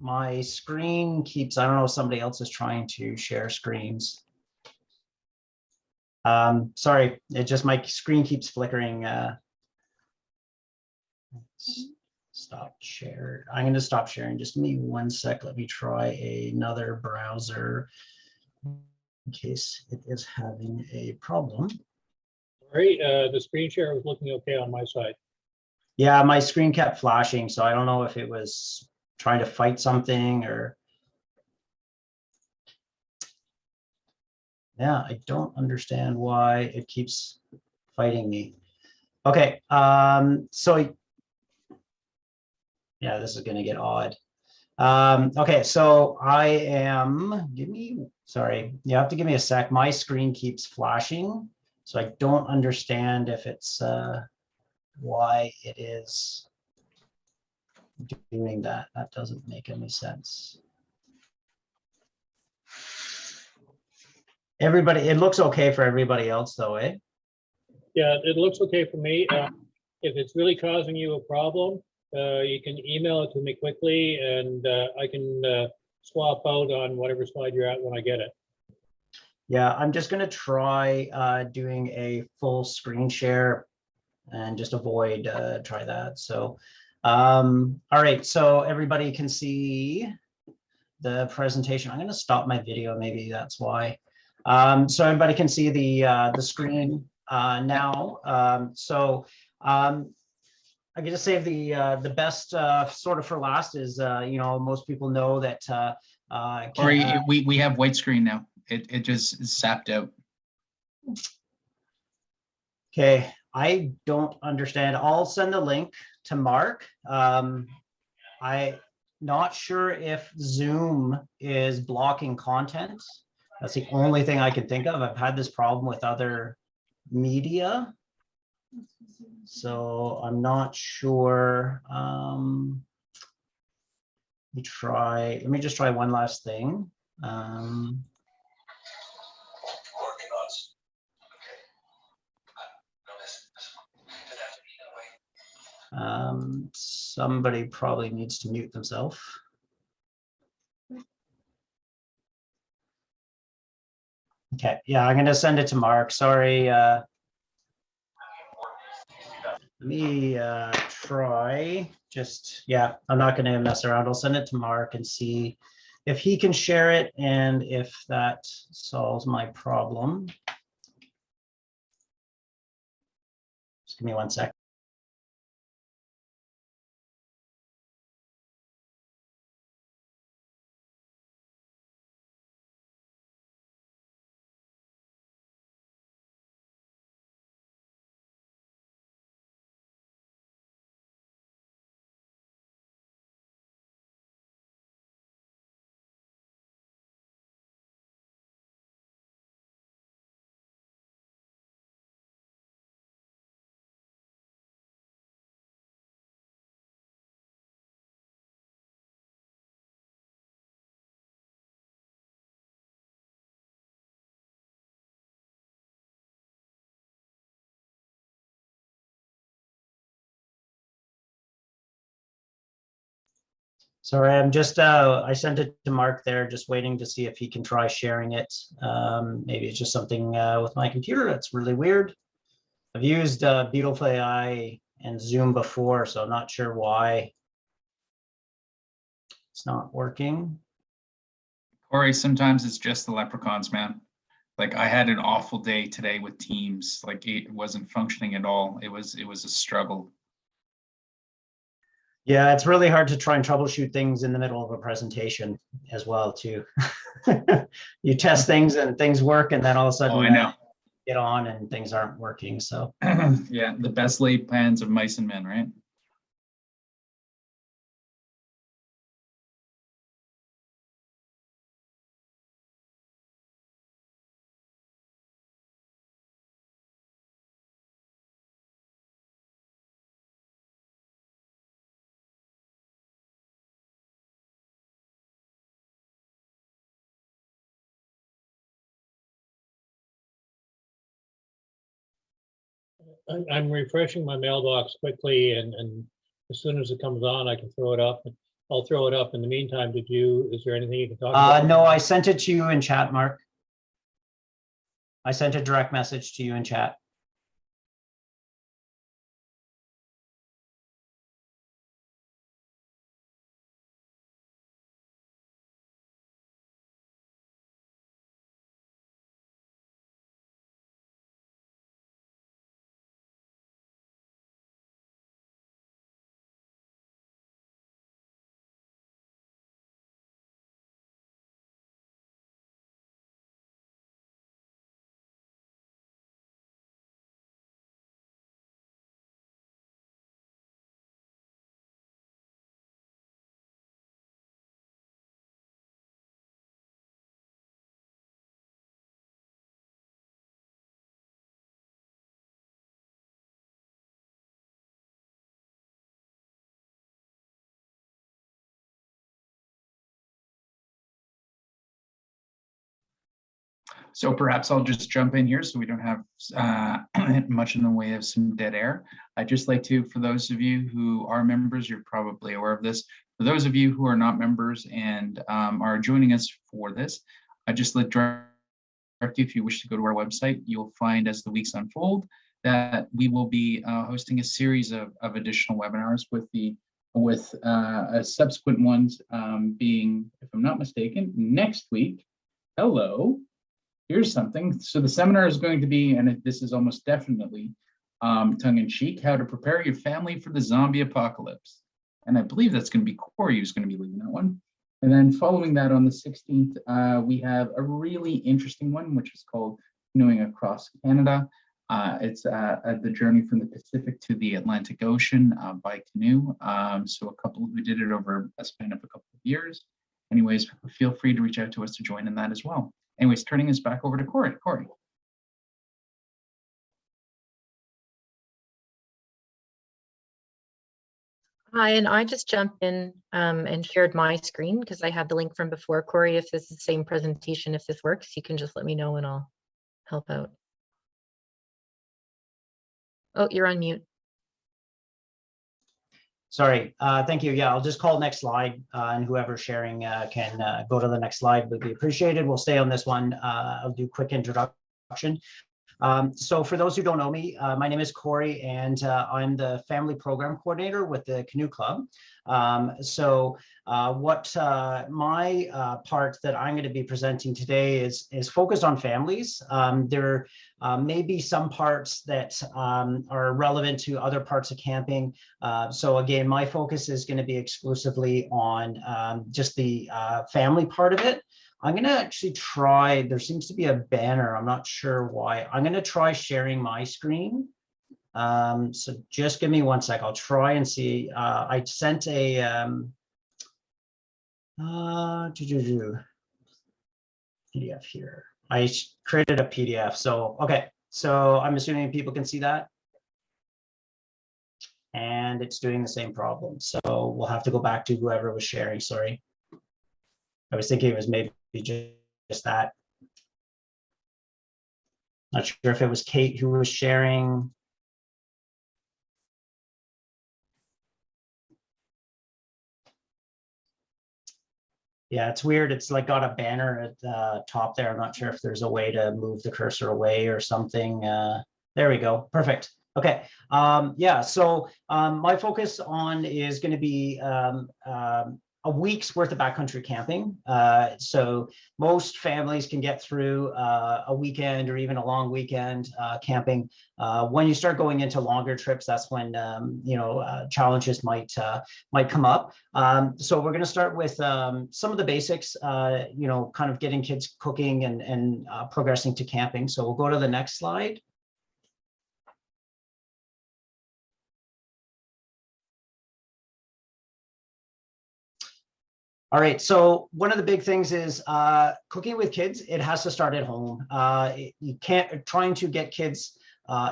My screen keeps, I don't know if somebody else is trying to share screens. Sorry, it just, my screen keeps flickering. Stop share. I'm going to stop sharing. Just give me 1 sec. Let me try another browser in case it is having a problem. Right, the screen share was looking okay on my side. Yeah, my screen kept flashing, so I don't know if it was trying to fight something or. Yeah, I don't understand why it keeps fighting me. Okay, so yeah, this is going to get odd. Okay, so I am, sorry, you have to give me a sec. My screen keeps flashing, so I don't understand if it's why it is doing that. That doesn't make any sense. Everybody, it looks okay for everybody else though, eh? Yeah, it looks okay for me. If it's really causing you a problem, you can email it to me quickly, and I can swap out on whatever slide you're at when I get it. Yeah, I'm just going to try doing a full screen share and just avoid try that. So, all right, so everybody can see the presentation. I'm going to stop my video. Maybe that's why. So everybody can see the screen now. I can just say the best sort of for last is, you know, most people know that. Corey, we have white screen now. It just is sapped out. Okay, I don't understand. I'll send a link to Mark. I'm not sure if Zoom is blocking content. That's the only thing I can think of. I've had this problem with other media, so I'm not sure. Let me just try one last thing. Somebody probably needs to mute themselves. Okay, yeah, I'm going to send it to Mark. Sorry. Let me try yeah, I'm not going to mess around. I'll send it to Mark and see if he can share it and if that solves my problem. Just give me 1 sec. Sorry, I'm just, I sent it to Mark there, just waiting to see if he can try sharing it. Maybe it's just something with my computer that's really weird. I've used Beautiful AI and Zoom before, so I'm not sure why it's not working. Corey, sometimes it's just the leprechauns, man. Like I had an awful day today with Teams. Like it wasn't functioning at all. It was a struggle. Yeah, it's really hard to try and troubleshoot things in the middle of a presentation as well, too. You test things and things work, and then all of a sudden I know. get on and things aren't working. So Yeah, the best laid plans of mice and men, right? I'm refreshing my mailbox quickly, and as soon as it comes on, I can throw it up. I'll throw it up. In the meantime, is there anything you can talk about? no, I sent it to you in chat, Mark. I sent a direct message to you in chat. So perhaps I'll just jump in here so we don't have much in the way of some dead air. I'd just like to, for those of you who are members, you're probably aware of this. For those of you who are not members and are joining us for this, I just like direct you, if you wish to go to our website, you'll find as the weeks unfold that we will be hosting a series of additional webinars with subsequent ones being, if I'm not mistaken, next week. Hello. Here's something. So the seminar is going to be, and this is almost definitely tongue-in-cheek, how to prepare your family for the zombie apocalypse. And I believe that's going to be Corey who's going to be leading that one. And then following that on the 16th, we have a really interesting one, which is called Canoeing Across Canada. It's the journey from the Pacific to the Atlantic Ocean by canoe. So a couple who did it over a span of a couple of years. Anyways, feel free to reach out to us to join in that as well. Anyways, turning this back over to Corey. Corey. Hi, and I just jumped in and shared my screen because I had the link from before. Corey, if this is the same presentation, if this works, you can just let me know and I'll help out. Oh, you're on mute. Sorry, thank you. Yeah, I'll just call next slide and whoever's sharing can go to the next slide would be appreciated. We'll stay on this one. I'll do quick introduction. So for those who don't know me, my name is Corey, and I'm the family program coordinator with the Canoe Club. My part that I'm going to be presenting today is focused on families. There may be some parts that are relevant to other parts of camping. So again, my focus is going to be exclusively on just the family part of it. I'm going to actually try, there seems to be a banner. I'm not sure why. I'm going to try sharing my screen. So just give me one sec. I'll try and see. I sent a PDF here. I created a PDF. So, okay. So I'm assuming people can see that. And it's doing the same problem. So we'll have to go back to whoever was sharing. Sorry. I was thinking it was maybe just that. Not sure if it was Kate who was sharing. Yeah, it's weird. It's like got a banner at the top there. I'm not sure if there's a way to move the cursor away or something. There we go. Perfect. Okay. Yeah, so my focus on is going to be a week's worth of backcountry camping. So most families can get through a weekend or even a long weekend camping. When you start going into longer trips, that's when challenges might come up. So we're going to start with some of the basics, kind of getting kids cooking and progressing to camping. So we'll go to the next slide. All right, so one of the big things is cooking with kids. It has to start at home. You can't, trying to get kids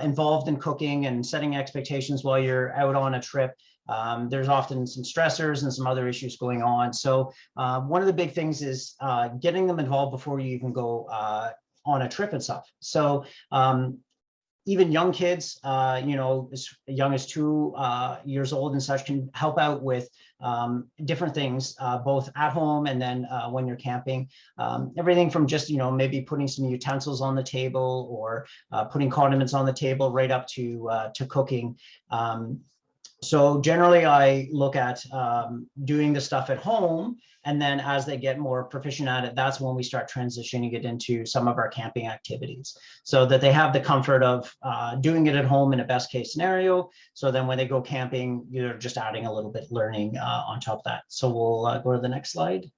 involved in cooking and setting expectations while you're out on a trip. There's often some stressors and some other issues going on. So one of the big things is getting them involved before you even go on a trip and stuff. So even young kids, as young as 2 years old and such, can help out with different things, both at home and then when you're camping. Everything from just, maybe putting some utensils on the table or putting condiments on the table right up to cooking. So generally I look at doing the stuff at home, and then as they get more proficient at it, that's when we start transitioning it into some of our camping activities, so that they have the comfort of doing it at home in a best case scenario. So then when they go camping, you're just adding a little bit learning on top of that. So we'll go to the next slide.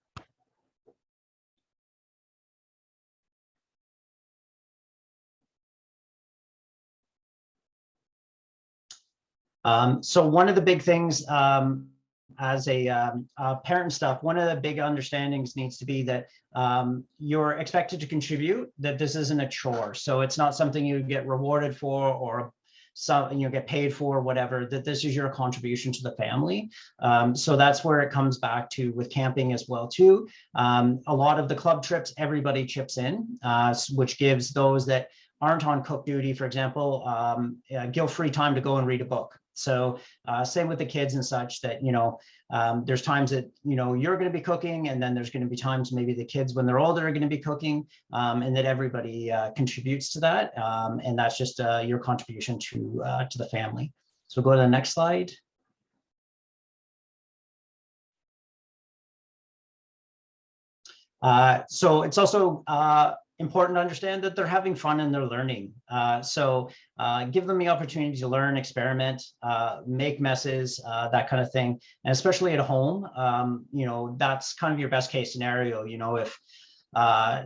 So one of the big things as a parent and stuff, one of the big understandings needs to be that you're expected to contribute, that this isn't a chore. So it's not something you get rewarded for or get paid for, whatever, that this is your contribution to the family. So that's where it comes back to with camping as well too. A lot of the club trips, everybody chips in, which gives those that aren't on cook duty, for example, guilt-free time to go and read a book. So same with the kids and such, that, there's times that, you're going to be cooking, and then there's going to be times maybe the kids when they're older are going to be cooking, and that everybody contributes to that. And that's just your contribution to the family. So go to the next slide. So it's also important to understand that they're having fun and they're learning. So give them the opportunity to learn, experiment, make messes, that kind of thing. And especially at home, that's kind of your best case scenario. If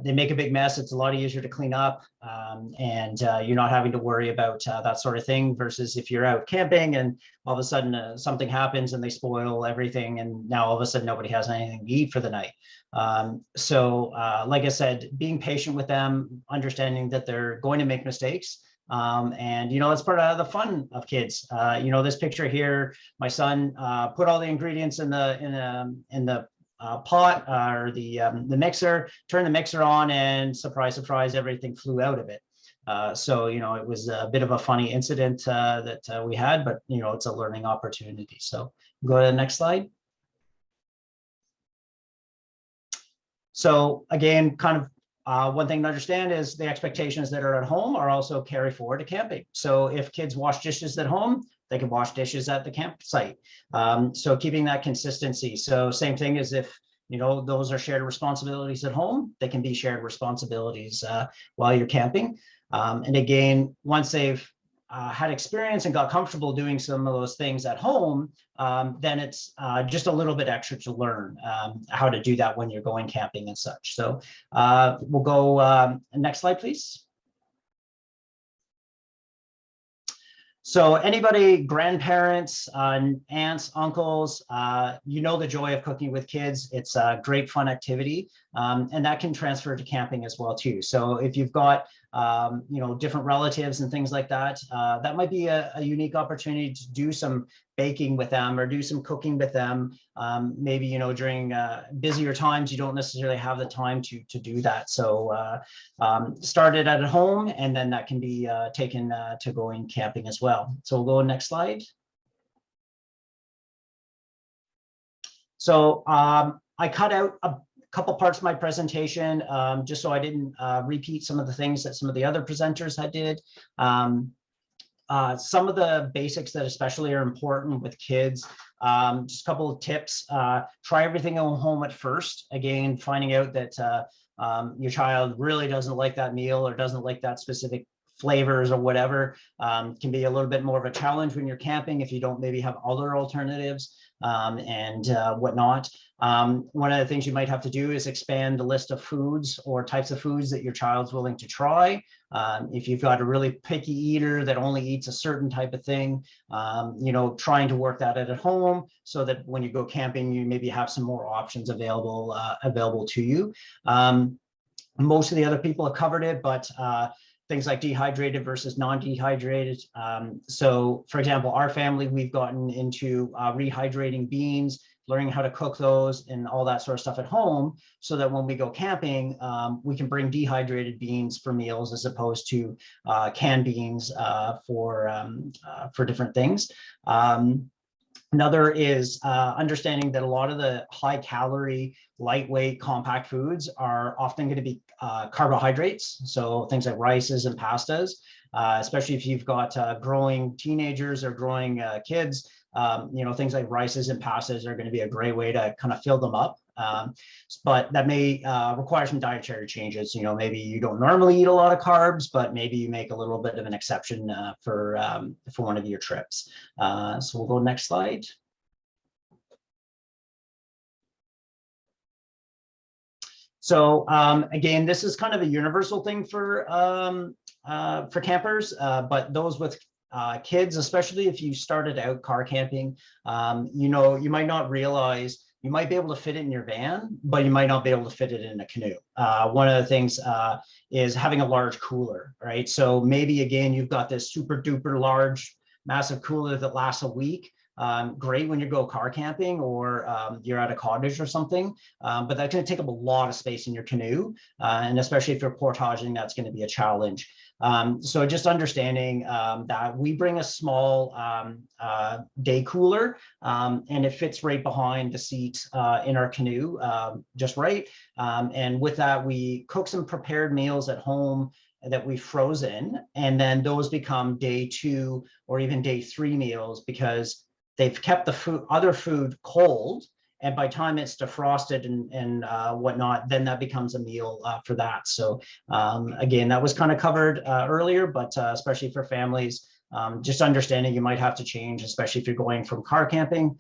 they make a big mess, it's a lot easier to clean up, and you're not having to worry about that sort of thing, versus if you're out camping and all of a sudden something happens and they spoil everything, and now all of a sudden nobody has anything to eat for the night. So like I said, being patient with them, understanding that they're going to make mistakes. And it's part of the fun of kids. This picture here, my son put all the ingredients in the pot or the mixer, turned the mixer on, and surprise, surprise, everything flew out of it. So, it was a bit of a funny incident that we had, but, it's a learning opportunity. So go to the next slide. So again, kind of one thing to understand is the expectations that are at home are also carry forward to camping. So if kids wash dishes at home, they can wash dishes at the campsite. So keeping that consistency. So same thing as if, you know, those are shared responsibilities at home, they can be shared responsibilities while you're camping. And again, once they've had experience and got comfortable doing some of those things at home, then it's just a little bit extra to learn how to do that when you're going camping and such. So we'll go next slide, please. So anybody, grandparents, aunts, uncles, you know the joy of cooking with kids. It's a great fun activity, and that can transfer to camping as well too. So if you've got you know, different relatives and things like that, that might be a unique opportunity to do some baking with them or do some cooking with them. Maybe, you know, during busier times, you don't necessarily have the time to do that. So start it at home, and then that can be taken to going camping as well. So we'll go next slide. So I cut out a couple parts of my presentation just so I didn't repeat some of the things that some of the other presenters had did. Some of the basics that especially are important with kids, just a couple of tips. Try everything at home at first. Again, finding out that your child really doesn't like that meal or doesn't like that specific flavors or whatever can be a little bit more of a challenge when you're camping if you don't maybe have other alternatives and whatnot. One of the things you might have to do is expand the list of foods or types of foods that your child's willing to try. If you've got a really picky eater that only eats a certain type of thing, you know, trying to work that at home so that when you go camping, you maybe have some more options available to you. Most of the other people have covered it, but things like dehydrated versus non-dehydrated. So for example, our family, we've gotten into rehydrating beans, learning how to cook those and all that sort of stuff at home so that when we go camping, we can bring dehydrated beans for meals as opposed to canned beans for different things. Another is understanding that a lot of the high calorie, lightweight, compact foods are often going to be carbohydrates. So things like rices and pastas, especially if you've got growing teenagers or growing kids, you know, things like rices and pastas are going to be a great way to kind of fill them up. But that may require some dietary changes. You know, maybe you don't normally eat a lot of carbs, but maybe you make a little bit of an exception for one of your trips. So we'll go next slide. So again, this is kind of a universal thing for campers, but those with kids, especially if you started out car camping, you know, you might not realize you might be able to fit it in your van, but you might not be able to fit it in a canoe. One of the things is having a large cooler, right? So maybe again, you've got this super duper large, massive cooler that lasts a week. Great when you go car camping or you're at a cottage or something, but that's going to take up a lot of space in your canoe. And especially if you're portaging, that's going to be a challenge. So just understanding that we bring a small day cooler and it fits right behind the seat in our canoe, just right. And with that, we cook some prepared meals at home that we've frozen, and then those become day 2 or even day 3 meals because they've kept the other food cold. And by the time it's defrosted and whatnot, then that becomes a meal for that. So again, that was kind of covered earlier, but especially for families, just understanding you might have to change, especially if you're going from car camping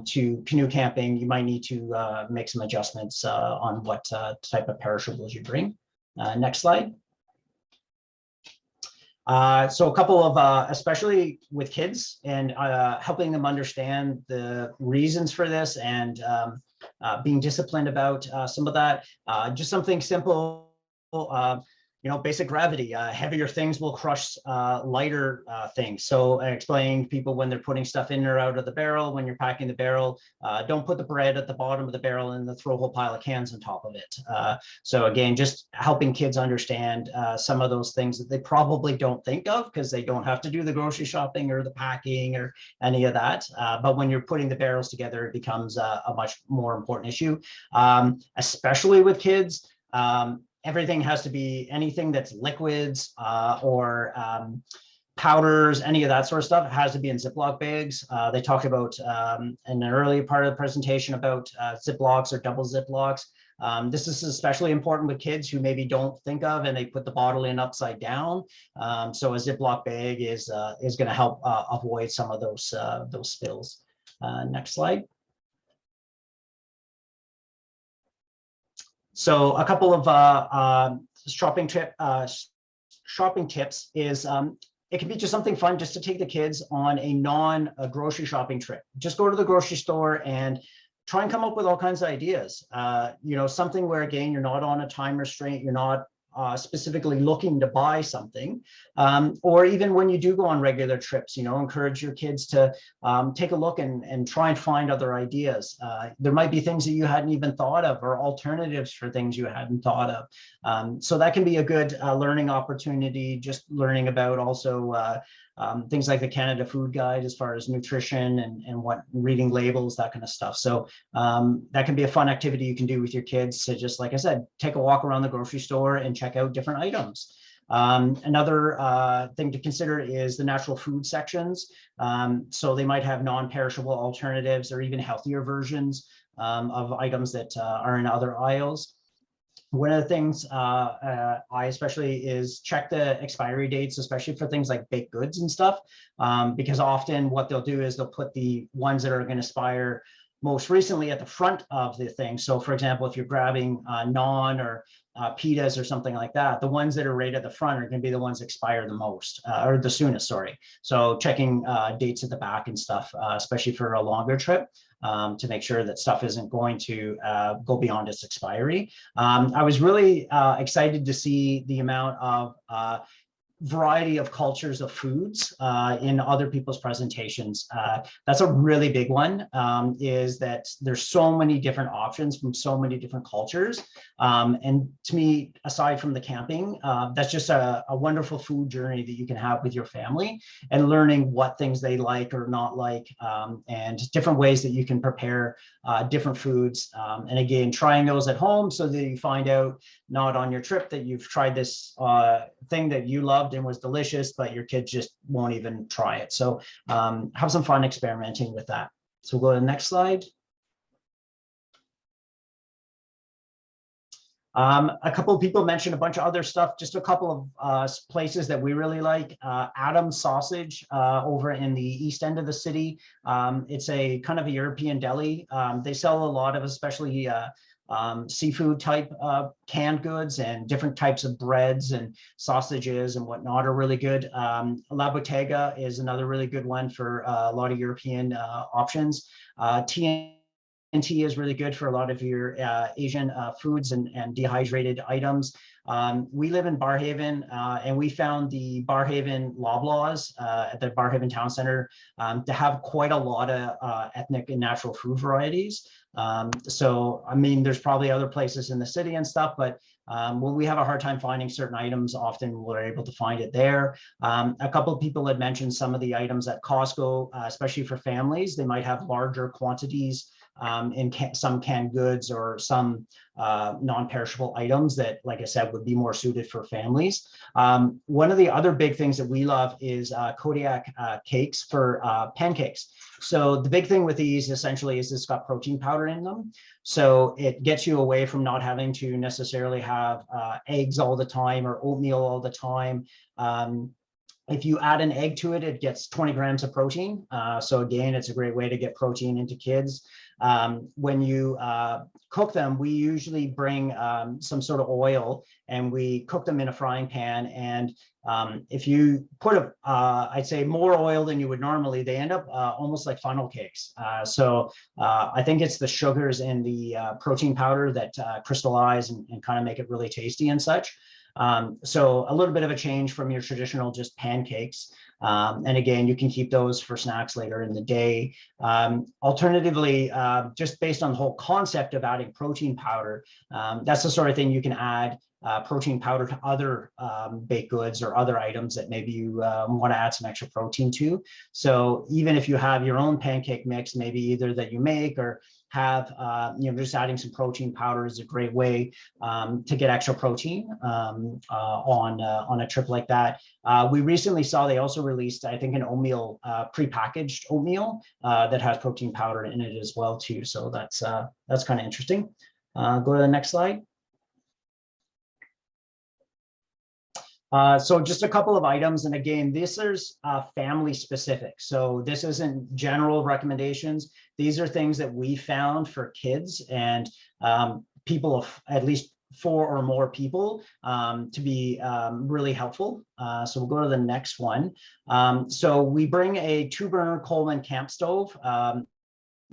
to canoe camping, you might need to make some adjustments on what type of perishables you bring. Next slide. So a couple of, especially with kids and helping them understand the reasons for this and being disciplined about some of that, just something simple, you know, basic gravity, heavier things will crush lighter things. So explaining to people when they're putting stuff in or out of the barrel, when you're packing the barrel, don't put the bread at the bottom of the barrel and then throw a whole pile of cans on top of it. So again, just helping kids understand some of those things that they probably don't think of because they don't have to do the grocery shopping or the packing or any of that. But when you're putting the barrels together, it becomes a much more important issue, especially with kids. everything has to be anything that's liquids or powders, any of that sort of stuff has to be in Ziploc bags. They talked about in an earlier part of the presentation about Ziplocs or double Ziplocs. This is especially important with kids who maybe don't think of, and they put the bottle in upside down. So a Ziploc bag is going to help avoid some of those spills. Next slide. So a couple of shopping tips is it can be just something fun just to take the kids on a non-grocery shopping trip. Just go to the grocery store and try and come up with all kinds of ideas. You know, something where, again, you're not on a time restraint, you're not specifically looking to buy something, or even when you do go on regular trips, you know, encourage your kids to take a look and try and find other ideas. There might be things that you hadn't even thought of, or alternatives for things you hadn't thought of. So that can be a good learning opportunity, just learning about also things like the Canada Food Guide as far as nutrition and what reading labels, that kind of stuff. So that can be a fun activity you can do with your kids to just, like I said, take a walk around the grocery store and check out different items. Another thing to consider is the natural food sections. So they might have non-perishable alternatives or even healthier versions of items that are in other aisles. One of the things I especially is check the expiry dates, especially for things like baked goods and stuff, because often what they'll do is they'll put the ones that are going to expire most recently at the front of the thing. So for example, if you're grabbing naan or pitas or something like that, the ones that are right at the front are going to be the ones that expire the most or the soonest, sorry. So checking dates at the back and stuff, especially for a longer trip. To make sure that stuff isn't going to go beyond its expiry. I was really excited to see the amount of variety of cultures of foods in other people's presentations. That's a really big one, is that there's so many different options from so many different cultures. And to me, aside from the camping, that's just a wonderful food journey that you can have with your family and learning what things they like or not like, and different ways that you can prepare different foods. And again, trying those at home so that you find out not on your trip that you've tried this thing that you loved and was delicious, but your kids just won't even try it. So have some fun experimenting with that. So we'll go to the next slide. A couple of people mentioned a bunch of other stuff, just a couple of places that we really like. Adam's Sausage over in the east end of the city. It's a kind of a European deli. They sell a lot of especially seafood type canned goods, and different types of breads and sausages and whatnot are really good. La Bottega is another really good one for a lot of European options. Tea is really good for a lot of your Asian foods and dehydrated items. We live in Barrhaven, and we found the Barrhaven Loblaws at the Barrhaven Town Center to have quite a lot of ethnic and natural food varieties. So, I mean, there's probably other places in the city and stuff, but when we have a hard time finding certain items, often we're able to find it there. A couple of people had mentioned some of the items at Costco, especially for families. They might have larger quantities in some canned goods or some non-perishable items that, like I said, would be more suited for families. One of the other big things that we love is Kodiak cakes for pancakes. So the big thing with these essentially is it's got protein powder in them. So it gets you away from not having to necessarily have eggs all the time or oatmeal all the time. If you add an egg to it, it gets 20 grams of protein. So again, it's a great way to get protein into kids. When you cook them, we usually bring some sort of oil and we cook them in a frying pan. And if you put I'd say more oil than you would normally, they end up almost like funnel cakes. So I think it's the sugars in the protein powder that crystallize and kind of make it really tasty and such. So a little bit of a change from your traditional just pancakes. And again, you can keep those for snacks later in the day. Alternatively, just based on the whole concept of adding protein powder, that's the sort of thing you can add protein powder to other baked goods or other items that maybe you want to add some extra protein to. So even if you have your own pancake mix, maybe either that you make or have, just adding some protein powder is a great way to get extra protein on a trip like that. We recently saw they also released, I think, an oatmeal, prepackaged oatmeal that has protein powder in it as well too. So that's kind of interesting. Go to the next slide. So just a couple of items, and again, this is family specific. So this isn't general recommendations. These are things that we found for kids and people of at least 4 or more people to be really helpful. So we'll go to the next one. So we bring a 2-burner Coleman camp stove.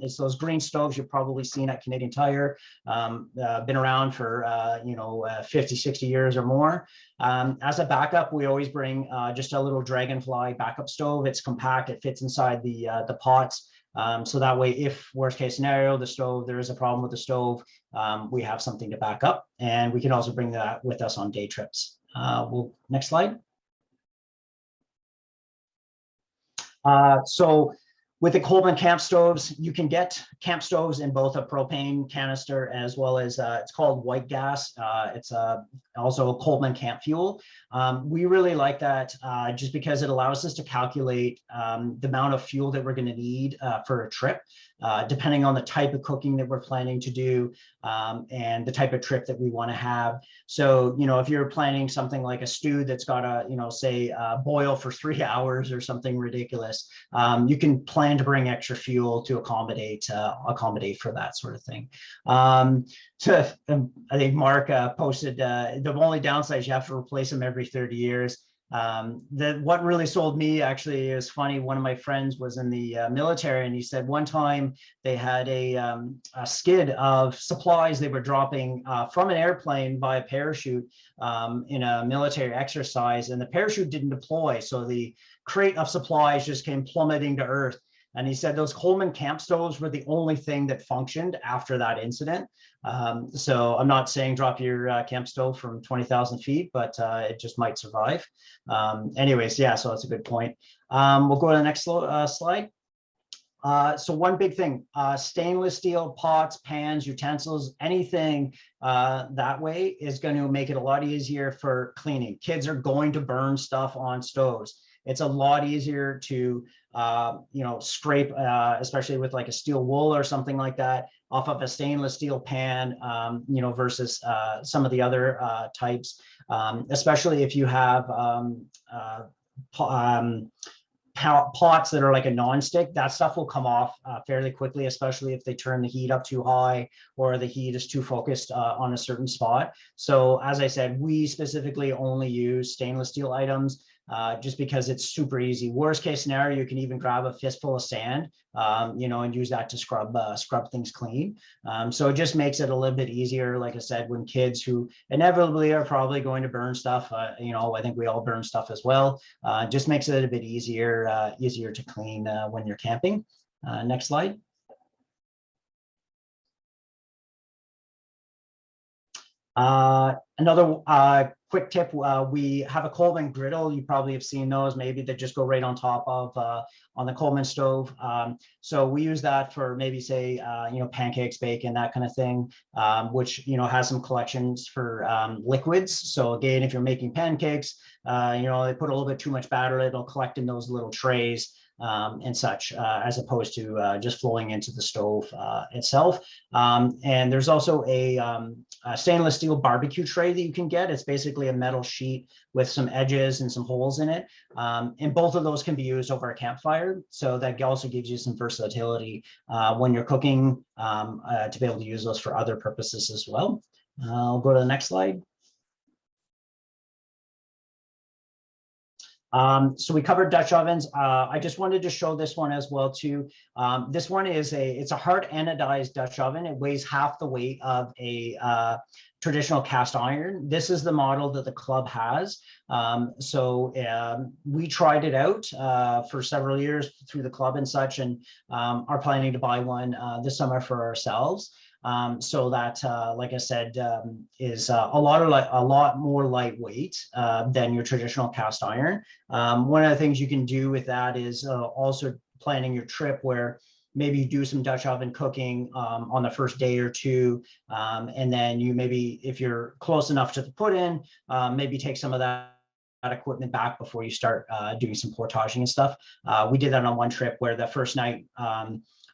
It's those green stoves you've probably seen at Canadian Tire, been around for 50, 60 years or more. As a backup, we always bring just a little Dragonfly backup stove. It's compact, it fits inside the pots. So that way, if worst case scenario, there is a problem with the stove, we have something to back up, and we can also bring that with us on day trips. Next slide. So with the Coleman camp stoves, you can get camp stoves in both a propane canister as well as it's called white gas. It's also a Coleman camp fuel. We really like that just because it allows us to calculate the amount of fuel that we're going to need for a trip, depending on the type of cooking that we're planning to do and the type of trip that we want to have. So, if you're planning something like a stew that's got to, say, boil for 3 hours or something ridiculous, you can plan to bring extra fuel to accommodate for that sort of thing. I think Mark posted the only downside is you have to replace them every 30 years. What really sold me actually is funny. One of my friends was in the military, and he said one time they had a skid of supplies they were dropping from an airplane by a parachute in a military exercise, and the parachute didn't deploy, so the crate of supplies just came plummeting to earth. And he said those Coleman camp stoves were the only thing that functioned after that incident. So I'm not saying drop your camp stove from 20,000 feet, but it just might survive. Anyways, yeah, so that's a good point. We'll go to the next slide. So one big thing, stainless steel pots, pans, utensils, anything that way is going to make it a lot easier for cleaning. Kids are going to burn stuff on stoves. It's a lot easier to, scrape, especially with like a steel wool or something like that, off of a stainless steel pan, versus some of the other types, especially if you have pots that are like a non-stick. That stuff will come off fairly quickly, especially if they turn the heat up too high or the heat is too focused on a certain spot. So as I said, we specifically only use stainless steel items. Just because it's super easy. Worst case scenario, you can even grab a fistful of sand, and use that to scrub things clean. So it just makes it a little bit easier. Like I said, when kids who inevitably are probably going to burn stuff, I think we all burn stuff as well. Just makes it a bit easier to clean when you're camping. Next slide. Another quick tip, we have a Coleman griddle. You probably have seen those, maybe that just go right on top of on the Coleman stove. So we use that for maybe say, pancakes, bacon, that kind of thing, which, has some collections for liquids. So again, if you're making pancakes, they put a little bit too much batter, it'll collect in those little trays. And such, as opposed to just flowing into the stove itself. And there's also a stainless steel barbecue tray that you can get. It's basically a metal sheet with some edges and some holes in it. And both of those can be used over a campfire. So that also gives you some versatility when you're cooking to be able to use those for other purposes as well. I'll go to the next slide. So we covered Dutch ovens. I just wanted to show this one as well too. This one is it's a hard anodized Dutch oven. It weighs half the weight of a traditional cast iron. This is the model that the club has. So we tried it out for several years through the club and such, and are planning to buy one this summer for ourselves. So that, like I said, is a lot more lightweight than your traditional cast iron. One of the things you can do with that is also planning your trip where maybe do some Dutch oven cooking on the first day or two. And then you maybe, if you're close enough to the put-in, maybe take some of that equipment back before you start doing some portaging and stuff. We did that on one trip where the first night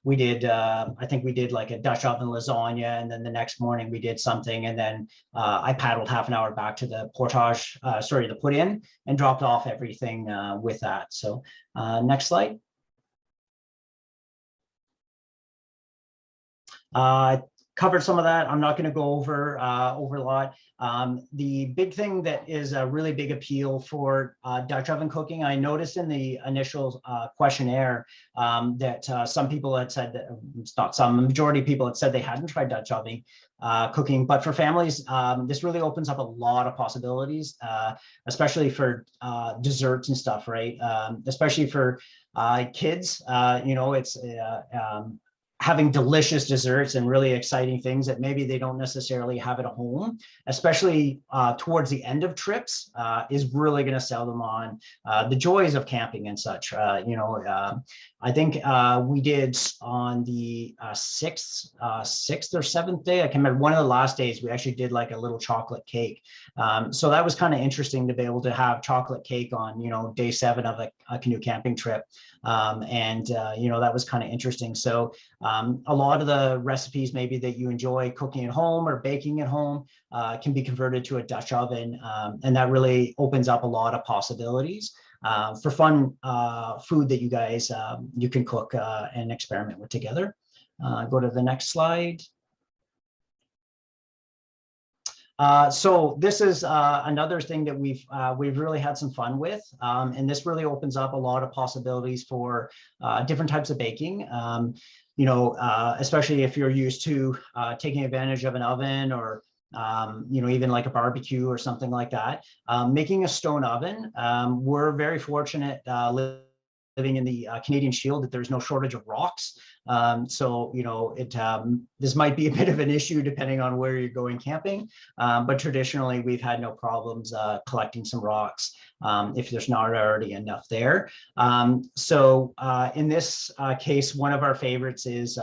we did, I think we did like a Dutch oven lasagna, and then the next morning we did something, and then I paddled half an hour back to the the put-in, and dropped off everything with that. So next slide. Covered some of that. I'm not going to go over a lot. The big thing that is a really big appeal for Dutch oven cooking, I noticed in the initial questionnaire that some people had said that, it's not some, the majority of people had said they hadn't tried Dutch oven cooking, but for families, this really opens up a lot of possibilities, especially for desserts and stuff, right? Especially for kids, you know, it's having delicious desserts and really exciting things that maybe they don't necessarily have at home, especially towards the end of trips, is really going to sell them on the joys of camping and such. You know, I think we did on the sixth or seventh day, I can't remember, one of the last days, we actually did like a little chocolate cake. So that was kind of interesting to be able to have chocolate cake on, you know, day 7 of a canoe camping trip. You know, that was kind of interesting. So a lot of the recipes maybe that you enjoy cooking at home or baking at home can be converted to a Dutch oven. And that really opens up a lot of possibilities for fun food that you guys, you can cook and experiment with together. Go to the next slide. So this is another thing that we've really had some fun with, and this really opens up a lot of possibilities for different types of baking. You know, especially if you're used to taking advantage of an oven or you know, even like a barbecue or something like that. Making a stone oven, we're very fortunate living in the Canadian Shield that there's no shortage of rocks. So, you know, this might be a bit of an issue depending on where you're going camping, but traditionally we've had no problems collecting some rocks if there's not already enough there. So in this case, one of our favorites is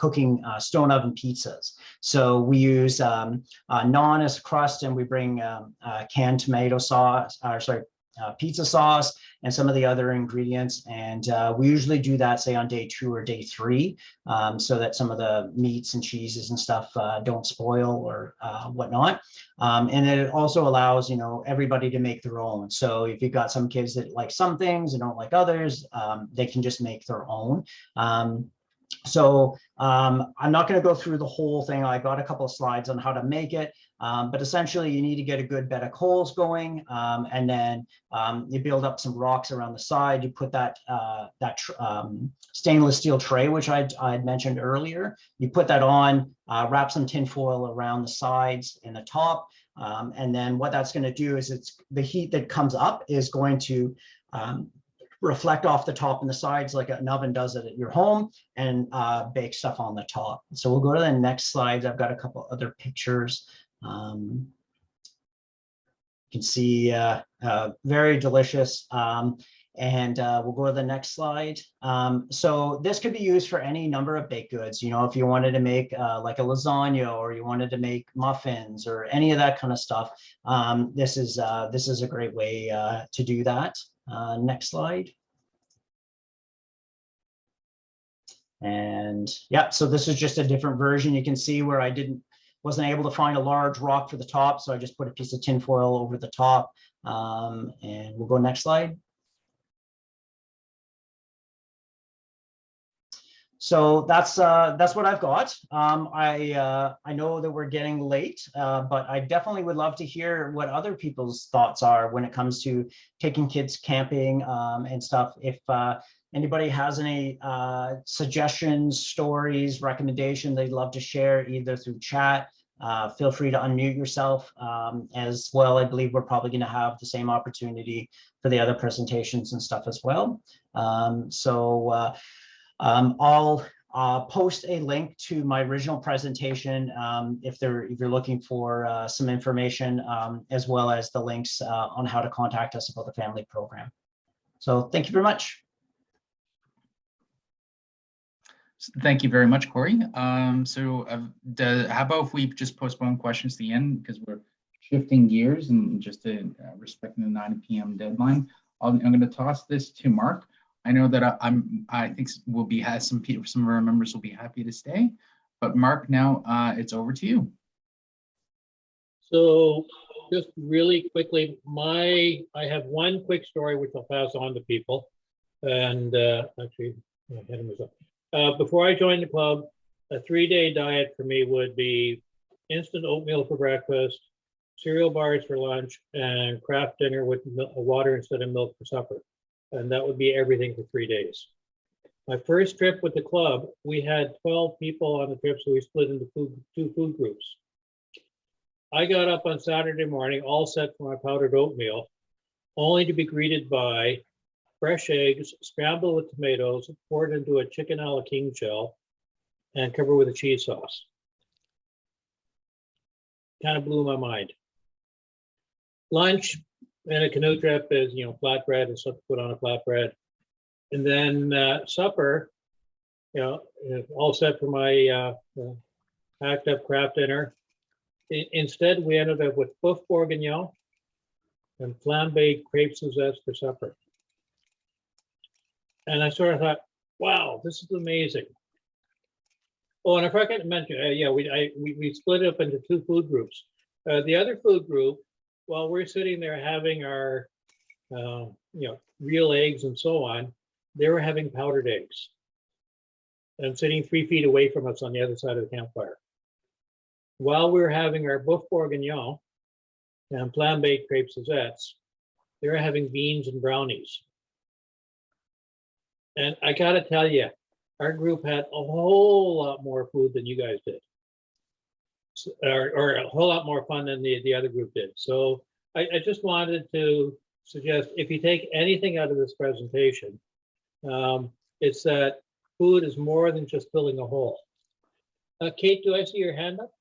cooking stone oven pizzas. So we use naan as crust, and we bring canned tomato sauce, pizza sauce, and some of the other ingredients. And we usually do that, say, on day 2 or day 3, so that some of the meats and cheeses and stuff don't spoil or whatnot. And then it also allows, you know, everybody to make their own. So if you've got some kids that like some things and don't like others, they can just make their own. So I'm not going to go through the whole thing. I got a couple of slides on how to make it, but essentially you need to get a good bed of coals going, and then you build up some rocks around the side. You put that stainless steel tray, which I had mentioned earlier. You put that on, wrap some tin foil around the sides and the top, and then what that's going to do is the heat that comes up is going to reflect off the top and the sides like an oven does it at your home, and bake stuff on the top. So we'll go to the next slide. I've got a couple other pictures. You can see very delicious. And we'll go to the next slide. So this could be used for any number of baked goods. You know, if you wanted to make like a lasagna, or you wanted to make muffins, or any of that kind of stuff, this is a great way to do that. Next slide. And yeah, so this is just a different version. You can see where I wasn't able to find a large rock for the top, so I just put a piece of tin foil over the top. And we'll go next slide. So that's what I've got. I know that we're getting late, but I definitely would love to hear what other people's thoughts are when it comes to taking kids camping and stuff. If anybody has any suggestions, stories, recommendations they'd love to share, either through chat, feel free to unmute yourself as well. I believe we're probably going to have the same opportunity for the other presentations and stuff as well. I'll post a link to my original presentation if you're looking for some information, as well as the links on how to contact us about the family program. So thank you very much. Thank you very much, Corey. How about if we just postpone questions to the end because we're shifting gears and just respecting the 9 p.m. deadline. I'm going to toss this to Mark. I know that I think some of our members will be happy to stay, but Mark, now it's over to you. So just really quickly, I have one quick story which I'll pass on to people. And actually, ahead of myself. Before I joined the club, a 3-day diet for me would be instant oatmeal for breakfast, cereal bars for lunch, and Kraft dinner with water instead of milk for supper. And that would be everything for 3 days. My first trip with the club, we had 12 people on the trip, so we split into 2 food groups. I got up on Saturday morning, all set for my powdered oatmeal, only to be greeted by fresh eggs, scrambled with tomatoes, poured into a chicken a la king shell, and covered with a cheese sauce. Kind of blew my mind. Lunch and a canoe trip is, flatbread and stuff to put on a flatbread. And then supper, all set for my packed up Kraft dinner. Instead, we ended up with boeuf bourguignon and flambéed crepe Suzette for supper. And I sort of thought, wow, this is amazing. Oh, and I forgot to mention, we split up into 2 food groups. The other food group, while we're sitting there having our, real eggs and so on, they were having powdered eggs and sitting 3 feet away from us on the other side of the campfire. While we were having our boeuf bourguignon and flambéed crepe Suzettes, they were having beans and brownies. And I got to tell you, our group had a whole lot more food than you guys did, or a whole lot more fun than the other group did. So I just wanted to suggest, if you take anything out of this presentation, it's that food is more than just filling a hole. Kate, do I see your hand up?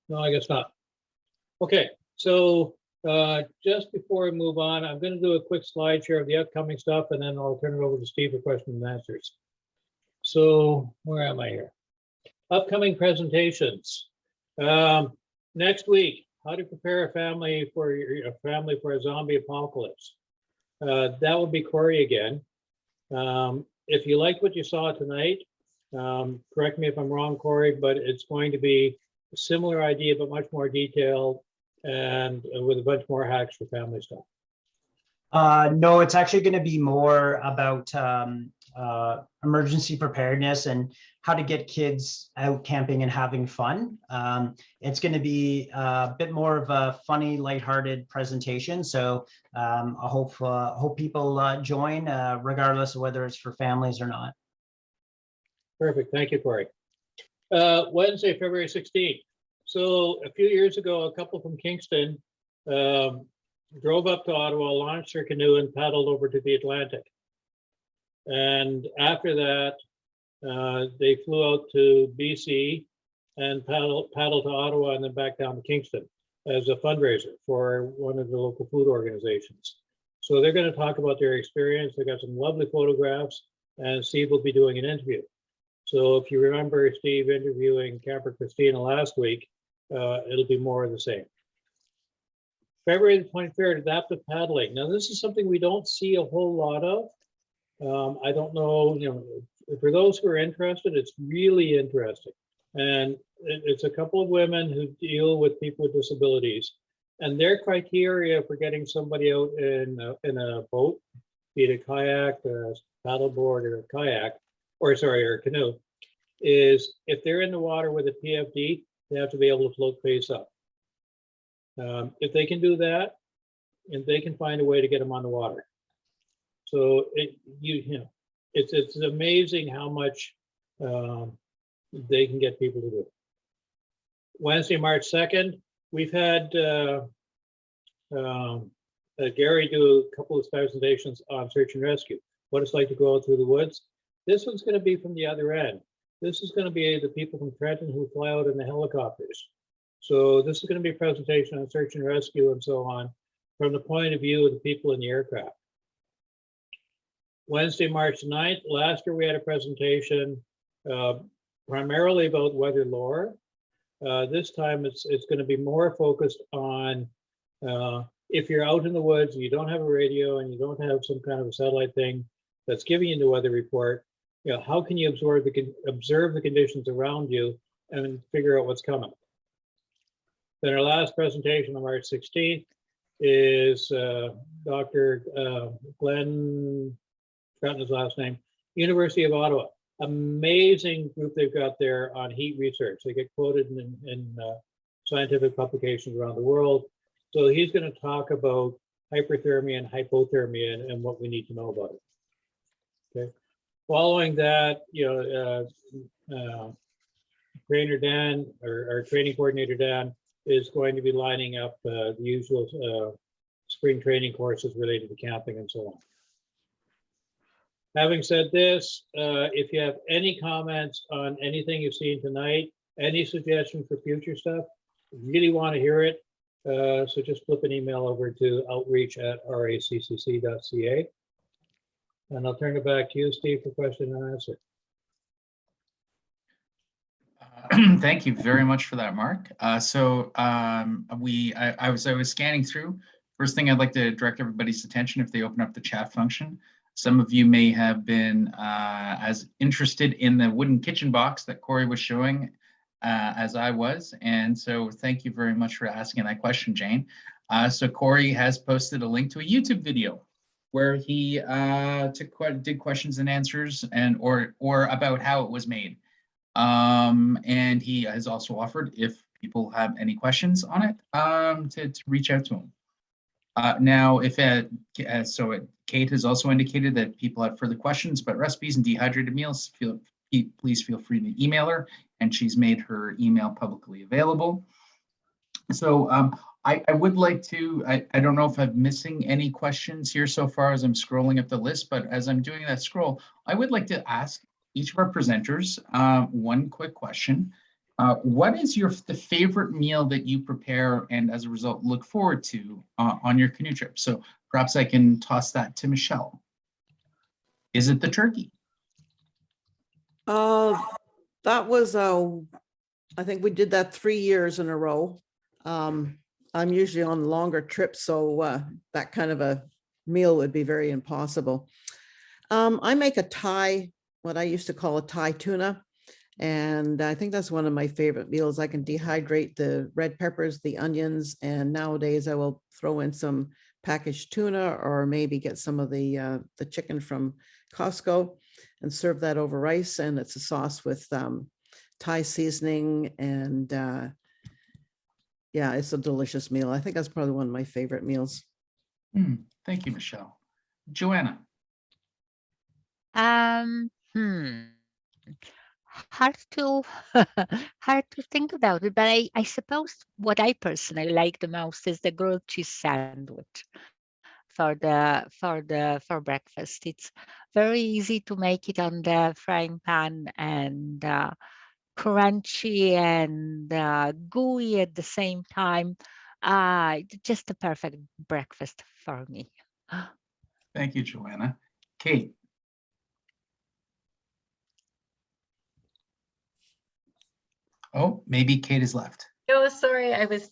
No, I guess not. Okay, so just before we move on, I'm going to do a quick slide share of the upcoming stuff, and then I'll turn it over to Steve for questions and answers. So where am I here? Upcoming presentations. Next week, how to prepare a family for a zombie apocalypse. That will be Corey again. If you liked what you saw tonight, correct me if I'm wrong, Corey, but it's going to be a similar idea, but much more detailed and with a bunch more hacks for family stuff. No, it's actually going to be more about emergency preparedness and how to get kids out camping and having fun. It's going to be a bit more of a funny, lighthearted presentation. So I hope people join, regardless of whether it's for families or not. Perfect. Thank you, Corey. Wednesday, February 16th. So a few years ago, a couple from Kingston drove up to Ottawa, launched their canoe, and paddled over to the Atlantic. And after that, they flew out to BC and paddled to Ottawa and then back down to Kingston as a fundraiser for one of the local food organizations. So they're going to talk about their experience. They got some lovely photographs, and Steve will be doing an interview. So if you remember Steve interviewing Camper Christina last week, it'll be more of the same. February the 23rd, adaptive paddling. Now, this is something we don't see a whole lot of. I don't know, for those who are interested, it's really interesting. And it's a couple of women who deal with people with disabilities. And their criteria for getting somebody out in a boat, be it a kayak, a paddleboard, or a kayak, or a canoe, is if they're in the water with a PFD, they have to be able to float face up. If they can do that, and they can find a way to get them on the water. So it's amazing how much they can get people to do. Wednesday, March 2nd, we've had Gary do a couple of presentations on search and rescue, what it's like to go out through the woods. This one's going to be from the other end. This is going to be the people from Trenton who fly out in the helicopters. So this is going to be a presentation on search and rescue and so on. from the point of view of the people in the aircraft. Wednesday, March 9th, last year we had a presentation primarily about weather lore. This time it's going to be more focused on if you're out in the woods and you don't have a radio and you don't have some kind of a satellite thing that's giving you the weather report, you know, how can you observe the conditions around you and figure out what's coming? Then our last presentation on March 16th is Dr. Glenn, forgotten his last name, University of Ottawa. Amazing group they've got there on heat research. They get quoted in scientific publications around the world. So he's going to talk about hyperthermia and hypothermia and what we need to know about it. Okay. Following that, you know, trainer Dan, or our training coordinator Dan, is going to be lining up the usual spring training courses related to camping and so on. Having said this, if you have any comments on anything you've seen tonight, any suggestions for future stuff, really want to hear it. So just flip an email over to outreach@raccc.ca. And I'll turn it back to you, Steve, for question and answer. Thank you very much for that, Mark. I was scanning through. First thing I'd like to direct everybody's attention, if they open up the chat function. Some of you may have been as interested in the wooden kitchen box that Corey was showing as I was. And so thank you very much for asking that question, Jane. So Corey has posted a link to a YouTube video where he did questions and answers or about how it was made. And he has also offered, if people have any questions on it, to reach out to him. Now, Kate has also indicated that people have further questions about recipes and dehydrated meals. Please feel free to email her, and she's made her email publicly available. So I would like to, I don't know if I'm missing any questions here so far as I'm scrolling up the list, but as I'm doing that scroll, I would like to ask each of our presenters one quick question. What is the favorite meal that you prepare and as a result look forward to on your canoe trip? So perhaps I can toss that to Michelle. Is it the turkey? That was, I think we did that 3 years in a row. I'm usually on longer trips, so that kind of a meal would be very impossible. I make a Thai, what I used to call a Thai tuna. And I think that's one of my favorite meals. I can dehydrate the red peppers, the onions, and nowadays I will throw in some packaged tuna or maybe get some of the chicken from Costco and serve that over rice. And it's a sauce with Thai seasoning. And yeah, it's a delicious meal. I think that's probably one of my favorite meals. Thank you, Michelle. Joanna. Hard to hard to think about it, but I suppose what I personally like the most is the grilled cheese sandwich for breakfast. It's very easy to make it on the frying pan and crunchy and gooey at the same time. Just a perfect breakfast for me. Thank you, Joanna. Kate. Oh, maybe Kate is left. Oh, sorry, I was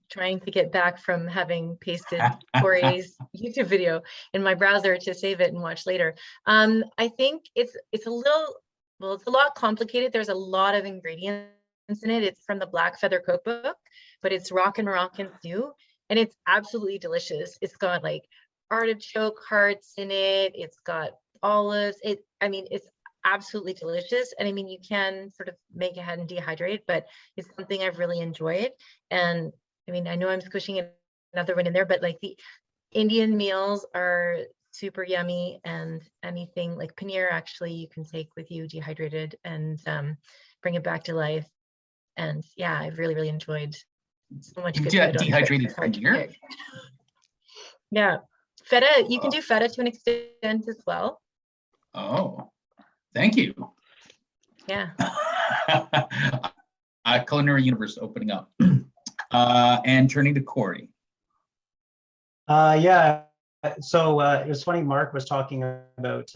trying to get back from having pasted Corey's YouTube video in my browser to save it and watch later. I think it's a lot complicated. There's a lot of ingredients in it. It's from the Black Feather Cookbook, but it's Moroccan stew, and it's absolutely delicious. It's got like artichoke hearts in it. It's got olives. It's absolutely delicious. And I mean, you can sort of make ahead and dehydrate, but it's something I've really enjoyed. And I mean, I know I'm squishing another one in there, but like the Indian meals are super yummy, and anything like paneer, actually, you can take with you dehydrated and bring it back to life. And yeah, I've really enjoyed so much good food. Dehydrated paneer? Yeah. Feta, you can do feta to an extent as well. Oh. Thank you. Yeah. Culinary universe opening up. And turning to Corey. Yeah. So it was funny. Mark was talking about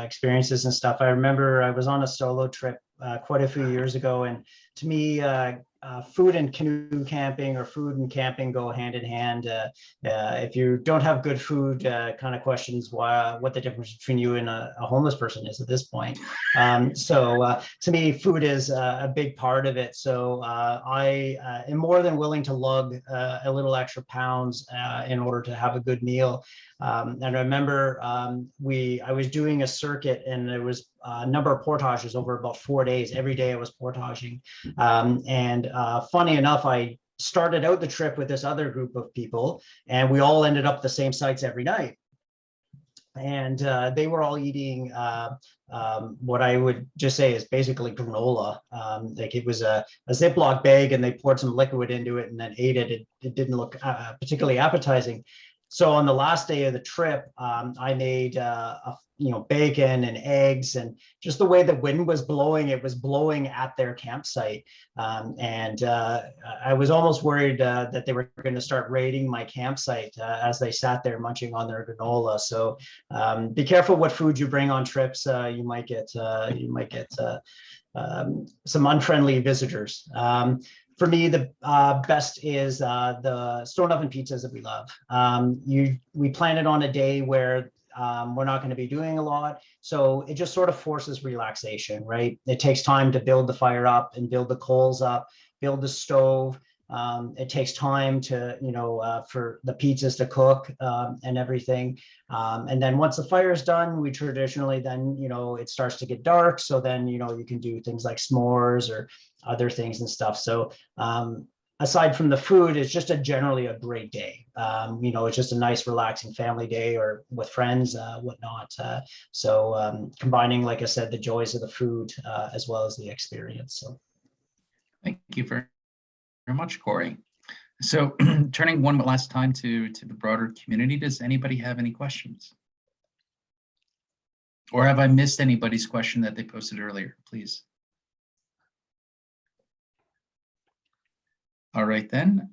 experiences and stuff. I remember I was on a solo trip quite a few years ago, and to me, food and canoe camping or food and camping go hand in hand. If you don't have good food, kind of questions what the difference between you and a homeless person is at this point. So to me, food is a big part of it. So I am more than willing to lug a little extra pounds in order to have a good meal. And I remember I was doing a circuit, and there was a number of portages over about 4 days. Every day I was portaging. And funny enough, I started out the trip with this other group of people, and we all ended up the same sites every night. And they were all eating what I would just say is basically granola. Like it was a Ziploc bag, and they poured some liquid into it and then ate it. It didn't look particularly appetizing. So on the last day of the trip, I made bacon and eggs, and just the way the wind was blowing, it was blowing at their campsite. And I was almost worried that they were going to start raiding my campsite as they sat there munching on their granola. So be careful what food you bring on trips. You might get some unfriendly visitors. For me, the best is the stone oven pizzas that we love. We plan it on a day where we're not going to be doing a lot. So it just sort of forces relaxation, right? It takes time to build the fire up and build the coals up, build the stove. It takes time to, for the pizzas to cook and everything. And then once the fire is done, we traditionally then, it starts to get dark. So then, you can do things like s'mores or other things and stuff. So aside from the food, it's just generally a great day. It's just a nice, relaxing family day or with friends, whatnot. So combining, like I said, the joys of the food as well as the experience. So thank you very much, Corey. So turning one last time to the broader community, does anybody have any questions? Or have I missed anybody's question that they posted earlier, please? All right, then.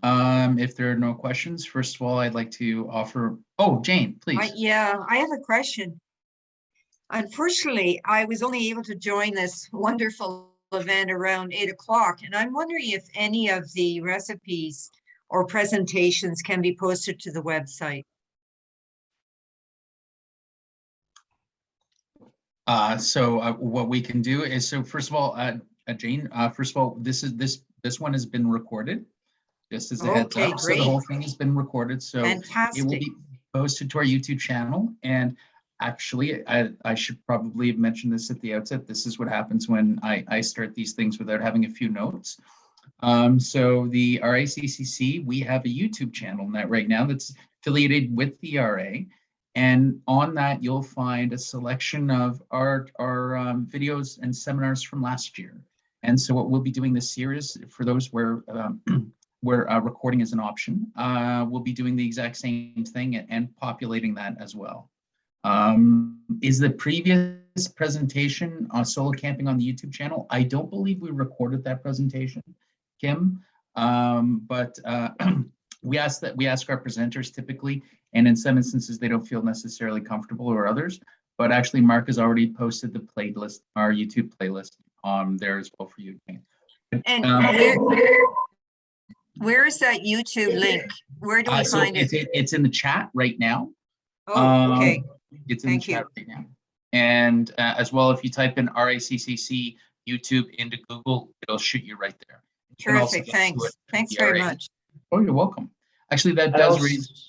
If there are no questions, first of all, I'd like to offer, Jane, please. Yeah, I have a question. Unfortunately, I was only able to join this wonderful event around 8 o'clock, and I'm wondering if any of the recipes or presentations can be posted to the website. So what we can do is, so first of all, Jane, first of all, this one has been recorded, just as a heads Okay, up. great. So the whole thing has been recorded. So Fantastic. it will be posted to our YouTube channel. And actually, I should probably have mentioned this at the outset. This is what happens when I start these things without having a few notes. So the RACCC, we have a YouTube channel right now that's affiliated with the RA. And on that, you'll find a selection of our videos and seminars from last year. And so what we'll be doing this series, for those where recording is an option, we'll be doing the exact same thing and populating that as well. Is the previous presentation on solo camping on the YouTube channel? I don't believe we recorded that presentation, Kim, but we ask our presenters typically, and in some instances they don't feel necessarily comfortable, or others, but actually Mark has already posted the playlist, our YouTube playlist, there as well for you. And where is that YouTube link? Where do we find it? It's in the chat right now. Oh, okay. It's in the chat right now. And as well, if you type in RACCC YouTube into Google, it'll shoot you right there. Terrific, thanks. Thanks very much. Oh, you're welcome. Actually, that does raise.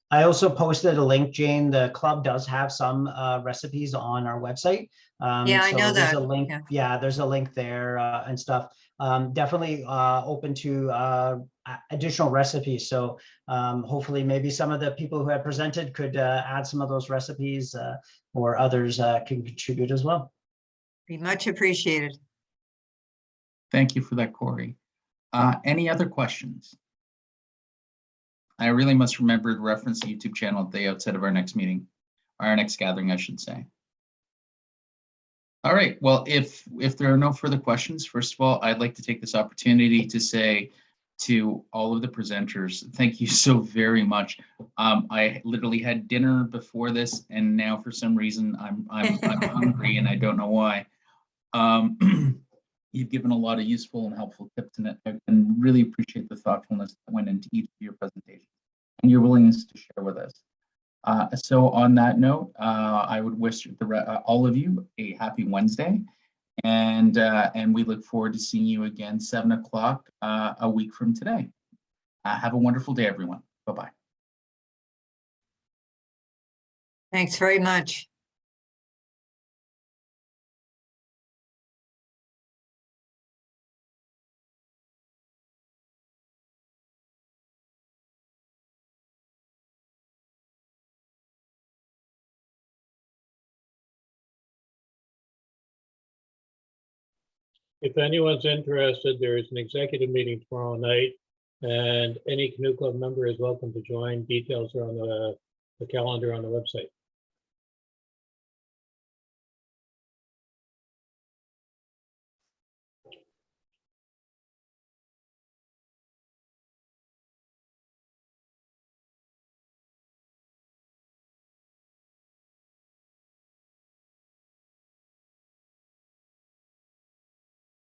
I also posted a link, Jane. The club does have some recipes on our website. Yeah, I know there's that. A link. Yeah, there's a link there and stuff. Definitely open to additional recipes. So hopefully maybe some of the people who have presented could add some of those recipes or others can contribute as well. Be much appreciated. Thank you for that, Corey. Any other questions? I really must remember to reference the YouTube channel at the outset of our next meeting, our next gathering, I should say. All right, well, if there are no further questions, first of all, I'd like to take this opportunity to say to all of the presenters. Thank you so very much. I literally had dinner before this, and now for some reason I'm hungry, and I don't know why. You've given a lot of useful and helpful tips, and really appreciate the thoughtfulness that went into each of your presentations and your willingness to share with us. So on that note, I would wish all of you a happy Wednesday, and we look forward to seeing you again 7 o'clock a week from today. Have a wonderful day, everyone. Bye-bye. Thanks very much. If anyone's interested, there is an executive meeting tomorrow night, and any Canoe Club member is welcome to join. Details are on the calendar on the website.